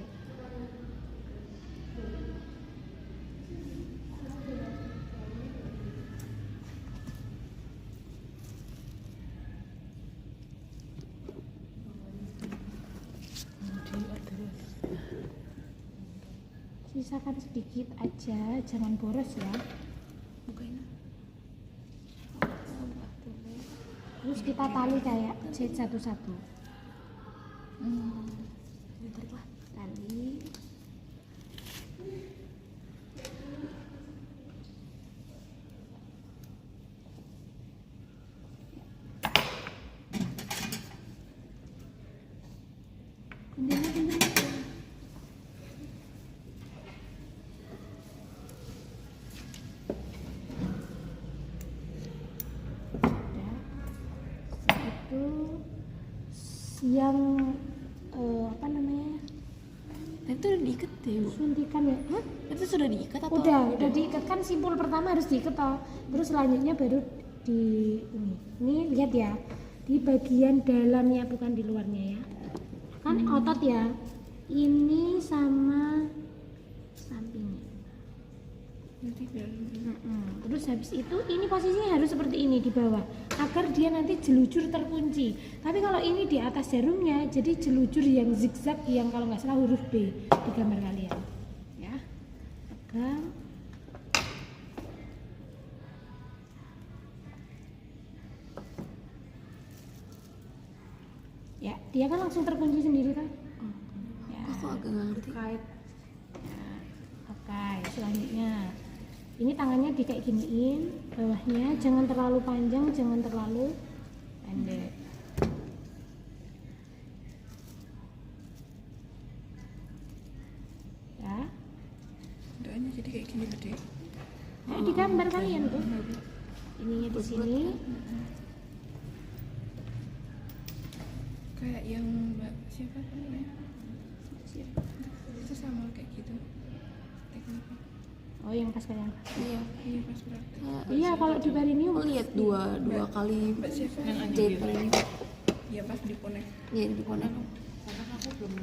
Sisakan sedikit aja, jangan boros ya. Bukain. Terus kita tali kayak jahit satu-satu. Tarik lah. Tali. Gunting. Itu yang apa namanya, Tapi itu udah diikat deh, Bu. suntikan ya. Hah? Itu sudah diikat atau? Udah diikat kan, simpul pertama harus diikat toh. Terus selanjutnya baru di ini lihat ya, di bagian dalamnya bukan di luarnya ya. Kan otot ya. Ini sama sampingnya. Berarti biar Terus habis itu ini posisinya harus seperti ini di bawah agar dia nanti jelujur terkunci. Tapi kalau ini di atas jarumnya jadi jelujur yang zigzag, yang kalau nggak salah huruf B di gambar kalian ya. Pegang. Ya, dia kan langsung terkunci sendiri kan? Ya. aku agak nggak ngerti. Kait. Ya, oke, selanjutnya ini tangannya di kayak giniin, bawahnya jangan terlalu panjang, jangan terlalu pendek. Ya, Doanya jadi kayak gini gede. nah, di gambar kalian tuh, ininya di sini. Kayak yang Mbak siapa namanya? Itu sama kayak gitu tekniknya. Oh, yang pas kalian. Iya, iya pas praktek. Iya, kalau di barinium Oh, lihat dua kali Mbak siapa yang ada jahit gitu? ini. Iya pas di ponek. Iya, diponek, Karena aku belum.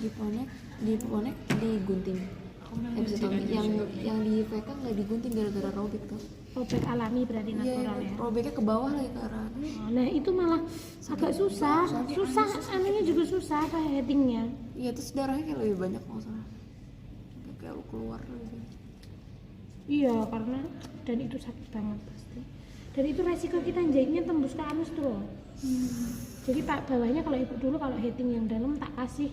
diponek, digunting. Habis itu yang di VK nggak digunting gara-gara robek tuh. robek alami berarti Iya, natural ya. robeknya ke bawah lagi ke arah. Nah, itu malah agak susah, anunya juga susah apa headingnya. Iya, terus darahnya kayak lebih banyak nggak salah. Kayak lu keluar gitu. Iya, karena dan itu sakit banget pasti. Dan itu resiko kita jahitnya tembus ke anus tuh loh. Jadi pak bawahnya kalau ibu dulu kalau heading yang dalam tak kasih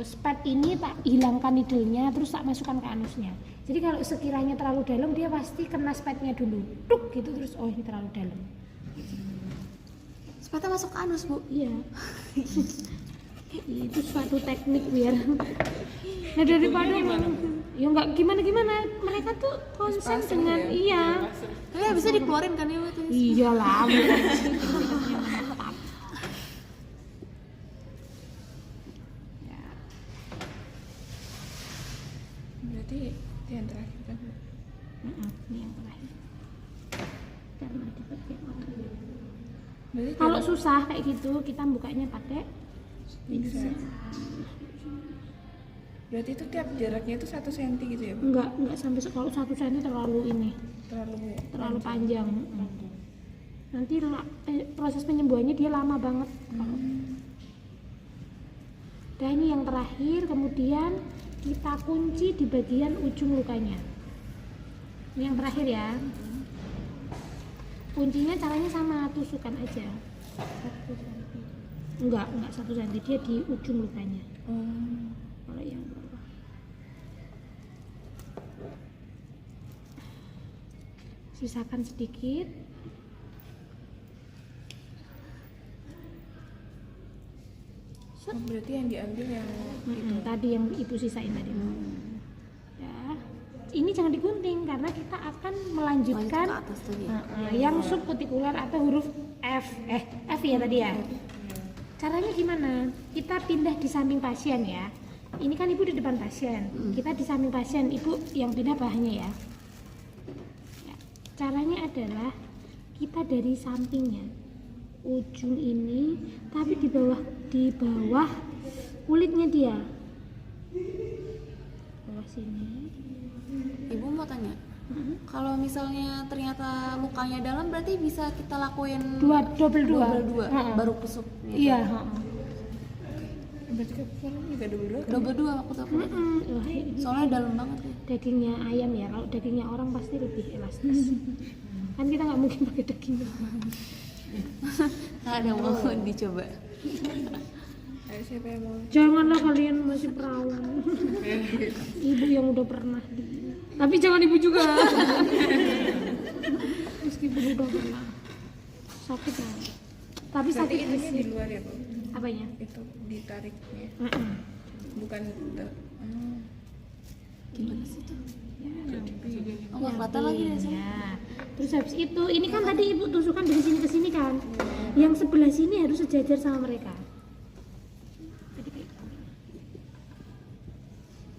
spad ini, tak hilangkan needle-nya terus tak masukkan ke anusnya. Jadi kalau sekiranya terlalu dalam dia pasti kena spadnya dulu, duk gitu, terus oh ini terlalu dalam. Sepatnya masuk ke anus, Bu. Iya. Itu suatu teknik biar nah daripada ya nggak gimana mereka tuh konsen dengan iya. Tapi bisa dikeluarin kan ya, Bu? Itu? Iyalah. Ya. Berarti itu yang terakhir kan, Bu? Ini yang terakhir. Karena dipakai orang. Berarti Kalau susah kayak gitu kita bukanya pakai bisa. Berarti itu tiap jaraknya itu 1 cm gitu ya, Bu? enggak sampai kalau 1 cm terlalu ini, terlalu panjang. Nanti proses penyembuhannya dia lama banget. Dan ini yang terakhir, kemudian kita kunci di bagian ujung lukanya. Ini yang terakhir ya. Kuncinya caranya sama, tusukan aja. 1 cm. Enggak 1 cm, dia di ujung lukanya. Kalau yang bawah. Sisakan sedikit. Oh, berarti yang diambil yang itu. Tadi yang ibu sisain tadi. Ya. Ini jangan digunting karena kita akan melanjutkan Lanjut ke atas tadi ya? yang subkutikuler atau huruf F. F ya tadi ya. Caranya gimana? Kita pindah di samping pasien ya. Ini kan ibu di depan pasien. Kita di samping pasien, ibu yang pindah bahannya ya. Caranya adalah kita dari sampingnya ujung ini, tapi di bawah kulitnya dia. Bawah sini. Ibu mau tanya, kalau misalnya ternyata lukanya dalam berarti bisa kita lakuin Double dua. baru kusuk gitu. Iya. Berarti kepala juga double Double dua waktu aku lihat. Wah, Soalnya dalam banget ya. dagingnya ayam ya, kalau dagingnya orang pasti lebih elastis. Kan kita nggak mungkin pakai daging orang. Nah, ada mau dicoba. Ayo siapa yang mau? Janganlah kalian masih perawan. Ibu yang udah pernah tapi jangan ibu juga. Meskipun udah pernah sakit ya. Tapi Berarti sakit itunya di sih. luar ya Bu? Apanya? Itu ditariknya, Mm-mm. bukan Gimana sih tuh? Oh, Ya, nggak kelihatan lagi deh saya. ya. Terus habis itu, ini kan tadi ibu tusukkan dari sini ke sini kan. Yang sebelah sini harus sejajar sama mereka. Jadi kayak gitu.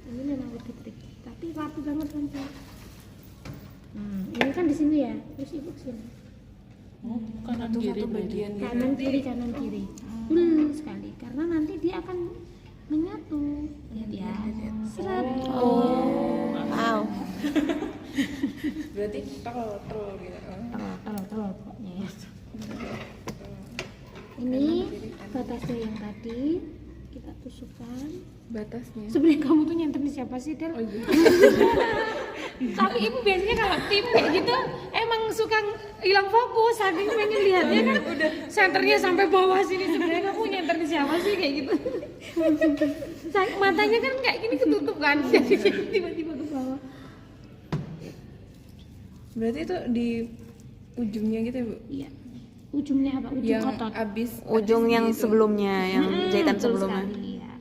Ini memang lebih tricky, tapi rapi banget kan Pak. Ini kan di sini ya, terus ibu ke sini. Oh, kanan kiri satu berarti. bagian gitu. Kanan kiri. Sekali, karena nanti dia akan menyatu. Lihat ya. Seret. Wow. Berarti tol gitu. Telur pokoknya ya. Ini batasnya yang tadi kita tusukkan. Batasnya. Sebenarnya kamu tuh nyenter nih siapa sih, Del? Tapi ibu biasanya kalau tim kayak gitu emang suka hilang fokus, saking pengen lihatnya kan udah senternya sampai bawah sini. Sebenarnya kamu nyenter nih siapa sih kayak gitu. Matanya kan kayak gini ketutup kan, jadi tiba-tiba ke bawah. Berarti itu di ujungnya gitu ya Bu? Iya. Ujungnya apa? Ujung Yang otot. abis Ujung yang gitu. sebelumnya, yang jahitan Betul sebelumnya. sekali, ya.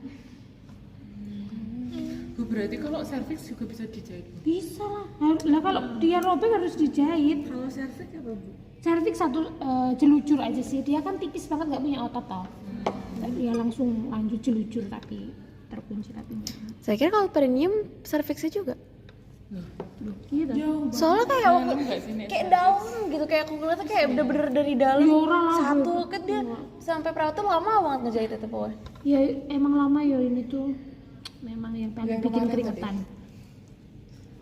Bu, berarti kalau serviks juga bisa dijahit. Bisa lah. Lah kalau dia robek harus dijahit. Kalau servik apa Bu? Cervix satu jelucur aja sih, dia kan tipis banget nggak punya otot toh. Dia langsung lanjut jelucur tapi terkunci tapi enggak. Saya kira kalau perineum cervixnya juga. Gitu. Soalnya kayak Dalam aku nggak sih, Nek? kayak dalam gitu, kayak aku ngeliatnya kayak bener-bener dari dalam Ya, orang lah, satu Bu. kan dia sampai perawatnya lama banget ngejahit itu bawah. Ya emang lama ya ini tuh. Memang yang paling Yang bikin kemarin keringetan.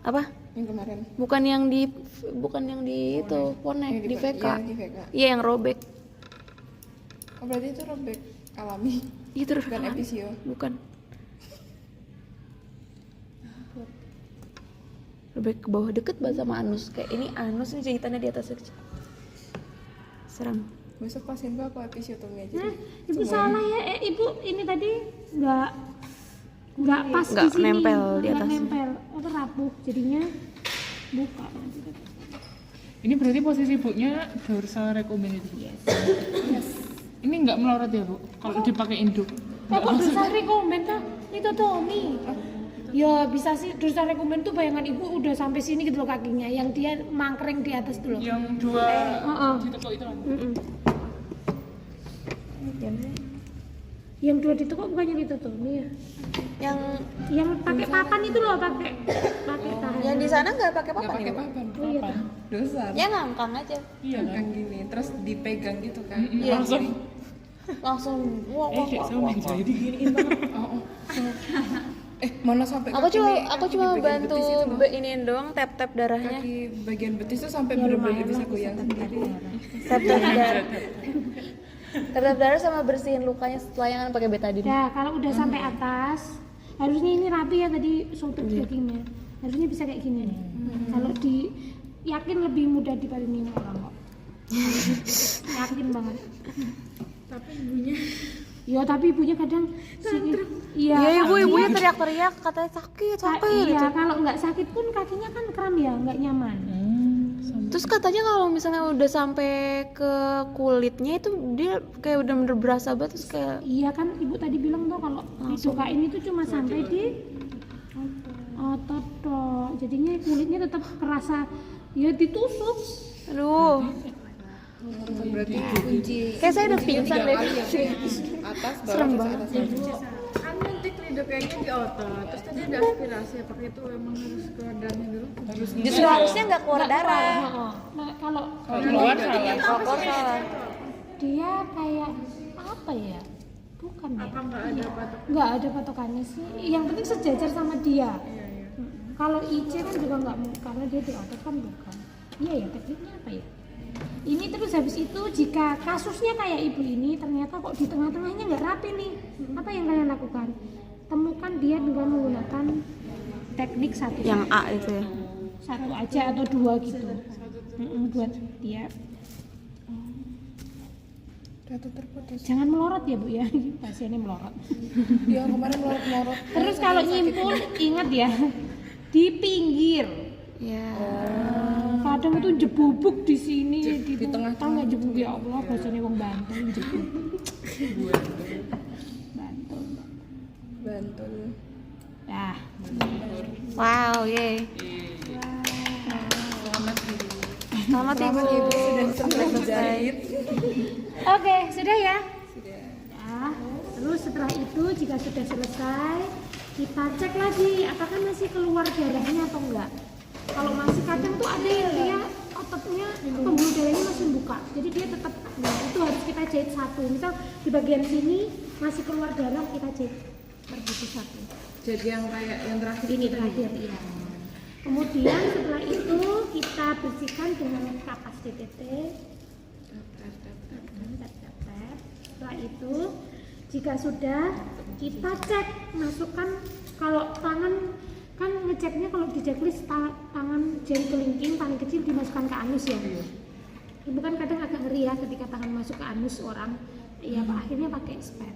Apa? Yang kemarin. Bukan yang di itu ponek di VK. Iya, di VK. Iya yang robek. Oh berarti itu robek alami, Itu bukan episio. Bukan. Robek ke bawah deket banget sama anus. Kayak ini anus nih jahitannya di atas kecil. Serem. Besok pasien gua aku episiotomi aja. Nah, deh. ibu salah ya, ibu ini tadi nggak pas Nggak di sini, nempel di nggak atasnya. nempel, apa rapuh, jadinya buka nanti. Ini berarti posisi ibunya dorsal recumbens itu. Yes. Ini nggak melorot ya, Bu? Kalau dipakai induk. Kok dorsal recumbens tuh litotomi? Ya bisa sih, dorsal recumbens tuh bayangan ibu udah sampai sini gitu loh kakinya, yang dia mangkring di atas tuh loh. Yang dua ditekuk itu kan. Yang dua ditekuk bukannya litotomi ya? Yang Pakai papan itu loh, pakai tahan. yang di sana nggak pakai Nggak papan pakai ya? Bu? papan. Oh iya. Dosa. Ya ngangkang aja. Iya kan? Yang gini, terus dipegang gitu kan. Iya. Langsung. Langsung wah wah Kayak wah. sama jadi diginiin banget. Mana sampai Aku kaki cuma nih, aku kaki cuma bagian bantu betis itu loh. iniin doang tap darahnya. Kaki bagian betis tuh sampai Ya bener-bener lumayan bisa lah, goyang bisa sendiri. Tap darah. Tap darah sama bersihin lukanya setelah yang pakai betadine. Ya, kalau udah sampai atas, harusnya ini rapi ya tadi sobek dagingnya. Harusnya bisa kayak gini nih. Kalau di yakin lebih mudah dibandingin orang kok. Yakin banget. Tapi ibunya Ya, tapi ibunya kadang sini. Iya, ibunya teriak-teriak katanya sakit Iya, gitu. kalau nggak sakit pun kakinya kan kram ya, nggak nyaman. Terus katanya kalau misalnya udah sampai ke kulitnya itu dia kayak udah bener berasa banget terus kayak Iya kan ibu tadi bilang tuh kalau disukain itu cuma sampai di otot toh. Jadinya kulitnya tetap kerasa ya ditusuk. aduh, berarti kunci kayak saya udah pingsan deh. atas bawah Serem terus banget. atas. Kan nyuntik lidah kayaknya di otot, terus tadi ada aspirasi, apakah itu emang harus keluar darahnya dulu? Justru harusnya nggak keluar darah. Nah, kalau Kalau keluar salah. Kalau keluar salah. dia kayak apa ya? Bukan ya? Apa nggak ada patok? Nggak ada patokannya sih. Yang penting sejajar sama dia. Iya, iya. Kalau IC kan juga nggak mungkin karena dia di otot kan bukan. Iya ya, tekniknya apa ya? Ini terus habis itu jika kasusnya kayak ibu ini ternyata kok di tengah-tengahnya nggak rapi nih, apa yang kalian lakukan? Temukan dia dengan menggunakan teknik satu Yang A itu ya. satu aja atau dua gitu. Buat dia. Ratu terputus. Jangan melorot ya bu ya, pasiennya melorot. Ya kemarin melorot-melorot. Terus kalau nyimpul ingat ya di pinggir. Ya. Kadang itu jebubuk di sini di tengah-tengah. nggak jebubuk ya Allah, bahasanya wong Bantul jebubuk. Bantul. Bantul. Nah, Wow, ye. Selamat Ibu. Sudah selesai. oke, sudah ya. Sudah. Nah, terus setelah itu jika sudah selesai, kita cek lagi apakah masih keluar darahnya atau enggak. Kalau masih kadang tuh ada yang dia ototnya pembuluh darahnya masih buka, jadi dia tetap itu harus kita jahit satu. Misal di bagian sini masih keluar darah, kita jahit berbiji satu. Jadi yang kayak yang terakhir Ini terakhir iya. Kemudian setelah itu kita bersihkan dengan kapas DTT. Setelah itu jika sudah kita cek, masukkan kalau tangan kan ngeceknya kalau di checklist tangan jari kelingking paling kecil dimasukkan ke anus ya. Ibu kan kadang agak ngeri ya ketika tangan masuk ke anus orang. Ya Pak, akhirnya pakai spet.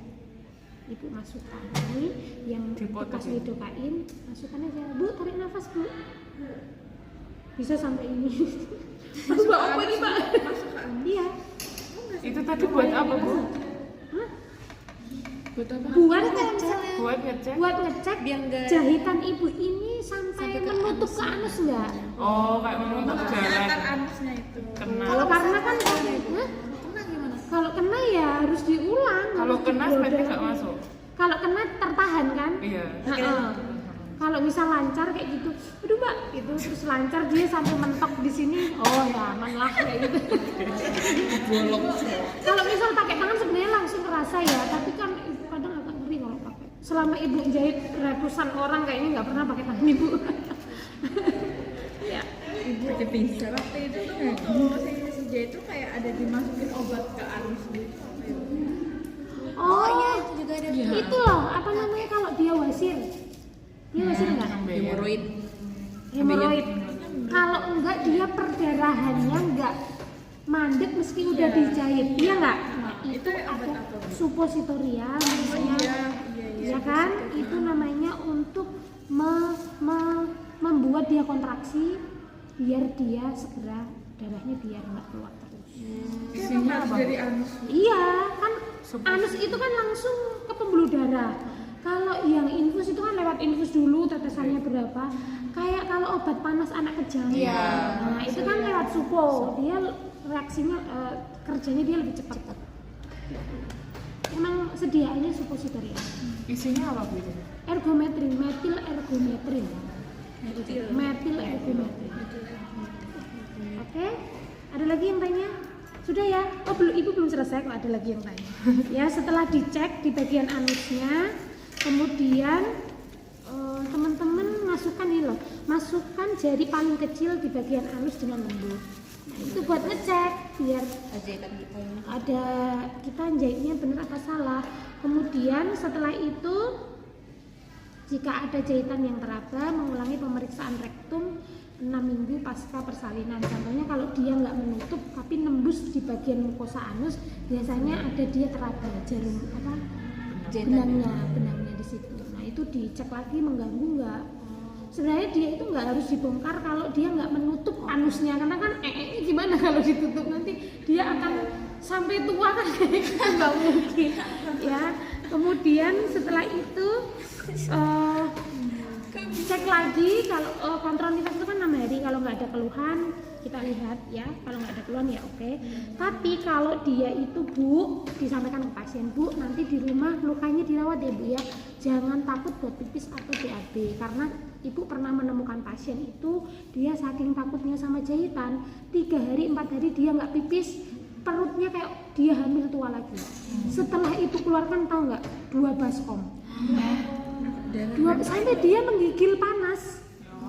Ibu masukkan ini yang bekas lidokain, masukkan aja. Bu, tarik nafas Bu. Bisa sampai ini. Masuk apa ini Pak? Iya. Itu tadi buat apa Bu? Hah? buat apa? Buat ngecek. Buat ngecek? Buat ngecek Biar nggak- jahitan ibu ini sampai menutup ke anus enggak? Oh, kayak menutup jalan. Anusnya itu. Kena. Kalau karena kan hah? Kena gimana? Kalau kena ya harus diulang. Kalau harus kena diblodor. sebenarnya nggak masuk. Kalau kena tertahan kan? Iya. Heeh. Kalau misal lancar kayak gitu, aduh Mbak, itu terus lancar dia sampai mentok di sini, oh ya aman lah kayak gitu. Kalau misal pakai tangan sebenarnya langsung kerasa ya, tapi kan ibu kadang agak ngeri kalau pakai. Selama ibu jahit ratusan orang kayaknya nggak pernah pakai tangan ibu. Ya. Ibu bisa. Waktu itu tuh waktu si J itu kayak ada dimasukin obat ke anus gitu. Oh iya, juga ada. Itu loh, apa namanya kalau dia wasir? Dia wasir enggak? Hemoroid. Hemoroid. Kalau enggak dia perdarahannya enggak mandek meski udah dijahit. Iya enggak? Nah, itu ada suppositoria namanya. Ya kan? Itu namanya untuk membuat dia kontraksi biar dia segera darahnya biar enggak keluar terus. Isinya apa? Dari anus. Iya, kan anus itu kan langsung ke pembuluh darah. Kalau yang infus itu kan lewat infus dulu, tetesannya berapa. Kayak kalau obat panas anak kejang. Nah, itu kan lewat supo. Dia reaksinya kerjanya dia lebih cepat. Emang sediaannya suppositoria. Isinya apa Bu? Ergometrin, metil ergometrin. Metil ergometrin. Oke, ada lagi yang tanya? Sudah ya? Oh belum, ibu belum selesai kok, ada lagi yang tanya. Ya setelah dicek di bagian anusnya, kemudian teman-teman masukkan ini loh, masukkan jari paling kecil di bagian anus dengan lembut. Nah, itu buat ngecek biar ada kita jahitnya benar apa salah. Kemudian setelah itu jika ada jahitan yang teraba, mengulangi pemeriksaan rektum 6 minggu pasca persalinan. Contohnya kalau dia nggak menutup tapi nembus di bagian mukosa anus, biasanya ada dia teraba jarum apa benangnya di situ. Nah itu dicek lagi mengganggu nggak. Sebenarnya dia itu nggak harus dibongkar kalau dia nggak menutup anusnya, karena kan gimana kalau ditutup nanti dia akan sampai tua kan nggak mungkin ya. Kemudian setelah itu cek lagi kalau kontrol nifas itu kan 6 hari, kalau nggak ada keluhan kita lihat ya, kalau nggak ada keluhan ya oke. Tapi kalau dia itu Bu, disampaikan ke pasien, Bu nanti di rumah lukanya dirawat ya Bu ya, jangan takut buat pipis atau BAB, karena ibu pernah menemukan pasien itu dia saking takutnya sama jahitan 3 hari 4 hari dia nggak pipis, perutnya kayak dia hamil tua lagi. Setelah itu keluarkan tahu nggak 2 baskom. Sampai dia menggigil panas.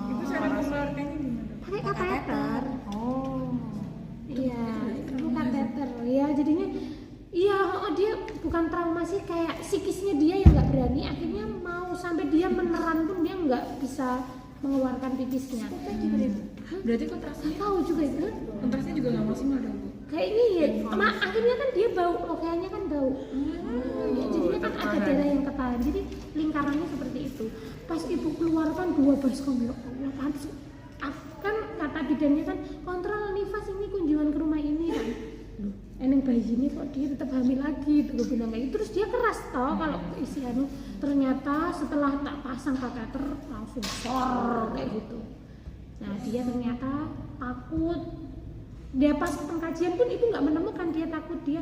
Itu cara mengeluarkannya gimana? Pakai kateter. Iya, itu kateter. Ya jadinya iya, dia bukan trauma sih, kayak psikisnya dia yang nggak berani, akhirnya mau sampai dia meneran pun dia nggak bisa mengeluarkan pipisnya. Berarti kontrasnya Nggak tahu juga itu. kontrasnya juga nggak maksimal dong Bu? Kayaknya ya, akhirnya kan dia bau, kayaknya kan bau. Ya, jadinya kan ada darah yang ketahan, jadi lingkarannya seperti itu. Pas ibu keluarkan 2 baskom, ya Allah, kan kata bidannya kan kontrol nifas ini kunjungan ke rumah ini kan. Eneng bayi ini kok dia tetap hamil lagi, tuh gue bilang kayak gitu. Terus dia keras toh kalau isi anu, ternyata setelah tak pasang kateter langsung sor kayak gitu. Nah dia ternyata takut. Dia pas pengkajian pun ibu nggak menemukan dia takut, dia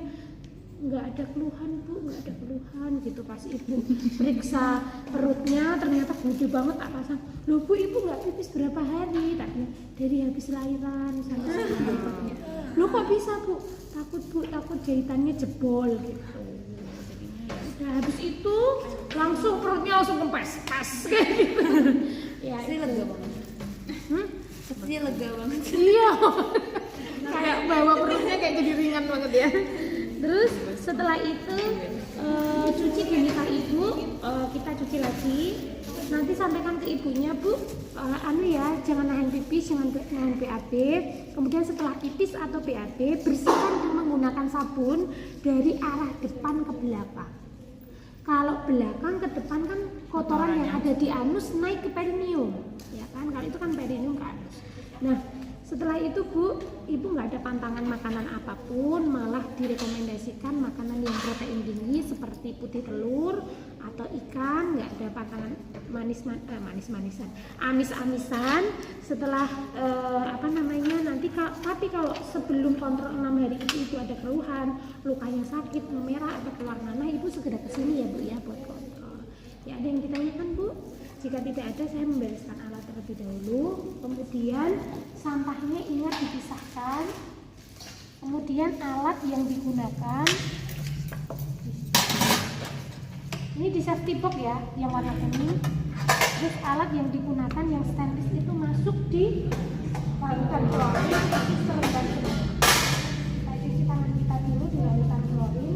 nggak ada keluhan Bu, nggak ada keluhan gitu. Pas ibu periksa perutnya ternyata gede banget, tak pasang. Loh Bu, ibu nggak pipis berapa hari? Tadinya dari habis lahiran sampai sekarang. Loh kok bisa Bu? Takut Bu, takut jahitannya jebol gitu. Udah habis itu langsung perutnya langsung kempes, pas kayak gitu. Ya, Pasti lega banget. Pasti lega banget. Iya. Kayak bawa perutnya kayak jadi ringan banget ya. Terus setelah itu cuci genital ibu, kita cuci lagi. Nanti sampaikan ke ibunya Bu, jangan nahan pipis, jangan nahan BAB. Kemudian setelah pipis atau BAB, bersihkan menggunakan sabun dari arah depan ke belakang. Kalau belakang ke depan kan kotoran yang ada di anus naik ke perineum, ya kan? Kalau itu kan perineum ke anus. Nah, setelah itu Bu, ibu nggak ada pantangan makanan apapun, malah direkomendasikan makanan yang protein tinggi seperti putih telur atau ikan, nggak ada pantangan manis-manisan, amis-amisan. Setelah nanti tapi kalau sebelum kontrol 6 hari itu ibu ada keluhan, lukanya sakit, memerah atau keluar nanah, ibu segera kesini ya Bu ya buat kontrol. Ya ada yang ditanyakan Bu? Jika tidak ada, saya membereskan alat terlebih dahulu. Kemudian sampahnya ingat dipisahkan. Kemudian alat yang digunakan ini di safety box ya, yang warna kuning. Terus alat yang digunakan yang stainless itu masuk di larutan klorin, itu selembar semua. Kita cuci tangan kita dulu di larutan klorin.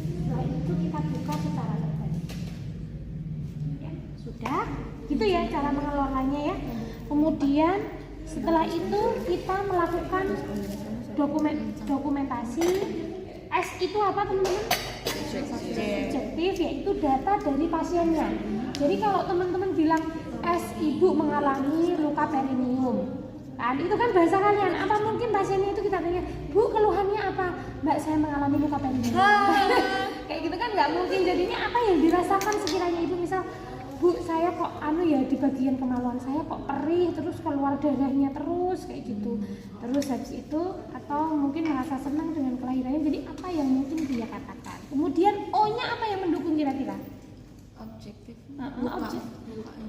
Setelah itu kita buka secara terbalik. Ya, sudah, gitu ya cara mengelolanya ya. Kemudian setelah itu kita melakukan dokumentasi. S itu apa teman-teman? Subjektif, yaitu data dari pasiennya. Jadi kalau teman-teman bilang S ibu mengalami luka perineum, kan itu kan bahasa kalian. Apa mungkin pasiennya itu kita tanya, Bu keluhannya apa? Mbak saya mengalami luka perineum. Kayak gitu kan nggak mungkin. Jadinya apa yang dirasakan sekiranya ibu, misal Bu saya kok di bagian kemaluan saya kok perih terus keluar darahnya terus kayak gitu. Terus habis itu atau mungkin merasa senang dengan kelahirannya. Jadi apa yang mungkin dia katakan. Kemudian O-nya apa yang mendukung kira-kira? Objektif. Objek.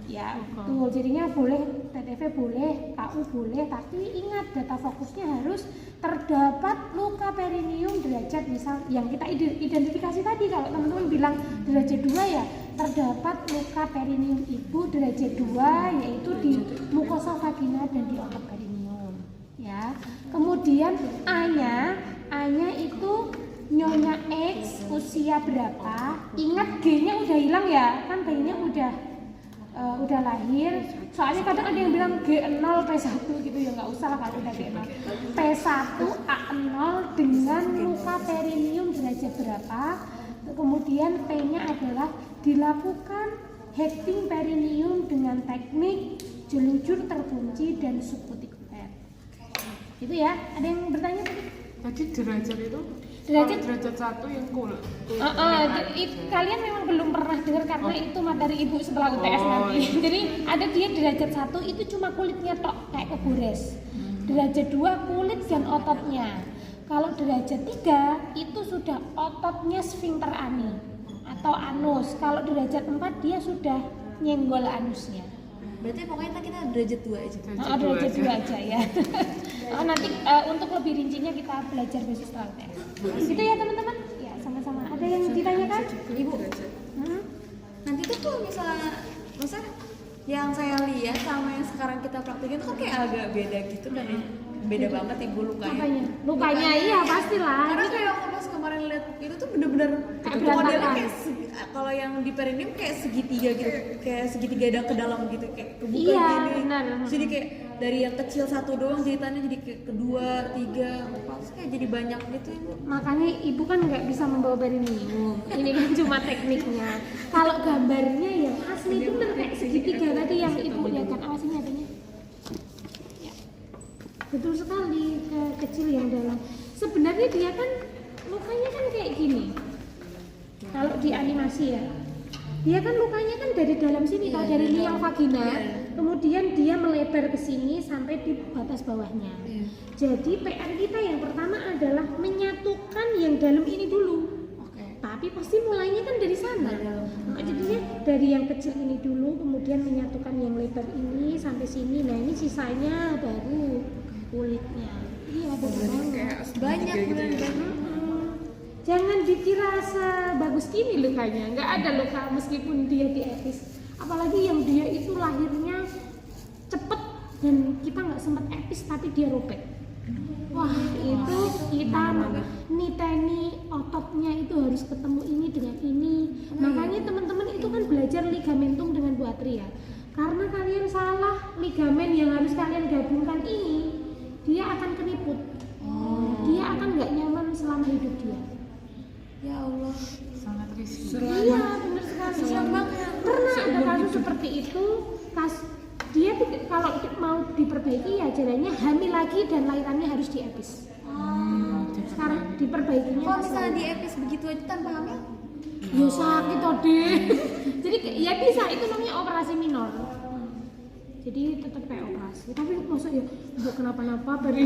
Ya betul. Jadinya boleh TTV boleh, KU boleh, tapi ingat data fokusnya harus terdapat luka perineum derajat misal yang kita identifikasi tadi. Kalau teman-teman bilang derajat 2 ya terdapat luka perineum ibu derajat 2 yaitu di mukosa vagina dan di otot perineum ya. Kemudian A-nya itu nyonya X usia berapa? Ingat G-nya udah hilang ya, kan bayinya udah lahir. Soalnya kadang ada yang bilang G0 P1 gitu ya, nggak usah lah kalau udah G0. P1 A0 dengan luka perineum derajat berapa? Kemudian P-nya adalah dilakukan hacking perineum dengan teknik jelujur terkunci dan subkutikuler. Gitu ya. Ada yang bertanya tadi? Tadi derajat itu derajat 1 yang Kalian memang belum pernah dengar karena itu materi ibu setelah UTS nanti. Jadi ada dia derajat 1 itu cuma kulitnya tok kayak kegores. Derajat 2 kulit dan ototnya. Kalau derajat 3 itu sudah ototnya sfinkter ani atau anus. Kalau derajat 4 dia sudah nyenggol anusnya. Berarti pokoknya kita derajat 2 aja. Derajat 2 aja ya. Oh, nanti untuk lebih rincinya kita belajar besok setelahnya. Gitu ya teman-teman? Ya sama-sama. Ada yang ditanyakan? Ibu, Nanti tuh kalau misalnya maksudnya yang saya lihat sama yang sekarang kita praktekin tuh kan kayak agak beda gitu kan ya. Beda banget ibu lukanya. Lukanya iya pastilah. Karena kayak waktu pas kemarin lihat itu tuh bener-bener Kayak itu modelnya berantakan. kayak kalau yang di perineum kayak segitiga gitu, kayak segitiga ada ke dalam gitu, kayak kebuka Iya, gini. benar. Jadi kayak dari yang kecil satu doang jahitannya jadi kayak kedua, tiga, empat, terus kayak jadi banyak gitu ibu. Makanya ibu kan nggak bisa membawa perineum. Ini kan cuma tekniknya. Kalau gambarnya yang asli itu bener kayak segitiga tadi yang ibu lihat kan awasnya adanya. Ya. Betul sekali, kecil yang dalam. Sebenarnya dia kan lukanya kan kayak gini. Kalau di animasi ya, dia kan lukanya kan dari dalam sini, kalau dari liang vagina, kemudian dia melebar ke sini sampai di batas bawahnya. Jadi PR kita yang pertama adalah menyatukan yang dalam ini dulu. Tapi pasti mulainya kan dari sana. Maka jadinya dari yang kecil ini dulu, kemudian menyatukan yang lebar ini sampai sini. Nah ini sisanya baru kulitnya. Iya betul banget. Banyak bener-bener. Jangan dikira sebagus ini lukanya, nggak ada luka meskipun dia di epis. Apalagi yang dia itu lahirnya cepet dan kita nggak sempat epis tapi dia robek. Wah itu kita niteni ototnya itu harus ketemu ini dengan ini. Makanya teman-teman itu kan belajar ligamentum dengan Bu Atri ya. Karena kalian salah ligamen yang harus kalian gabungkan ini, dia akan keriput. Dia akan nggak nyaman selama hidup dia. Ya Allah. Sangat risiko. Iya benar sekali. Pernah ada kasus seperti itu. Dia kalau mau diperbaiki ya jalannya hamil lagi dan lahirannya harus diepis. Sekarang diperbaikinya. Kalau misalnya di epis begitu aja tanpa hamil? Ya sakit deh. Jadi ya bisa, itu namanya operasi minor. Jadi tetap kayak operasi. Tapi maksudnya ya kenapa-napa dari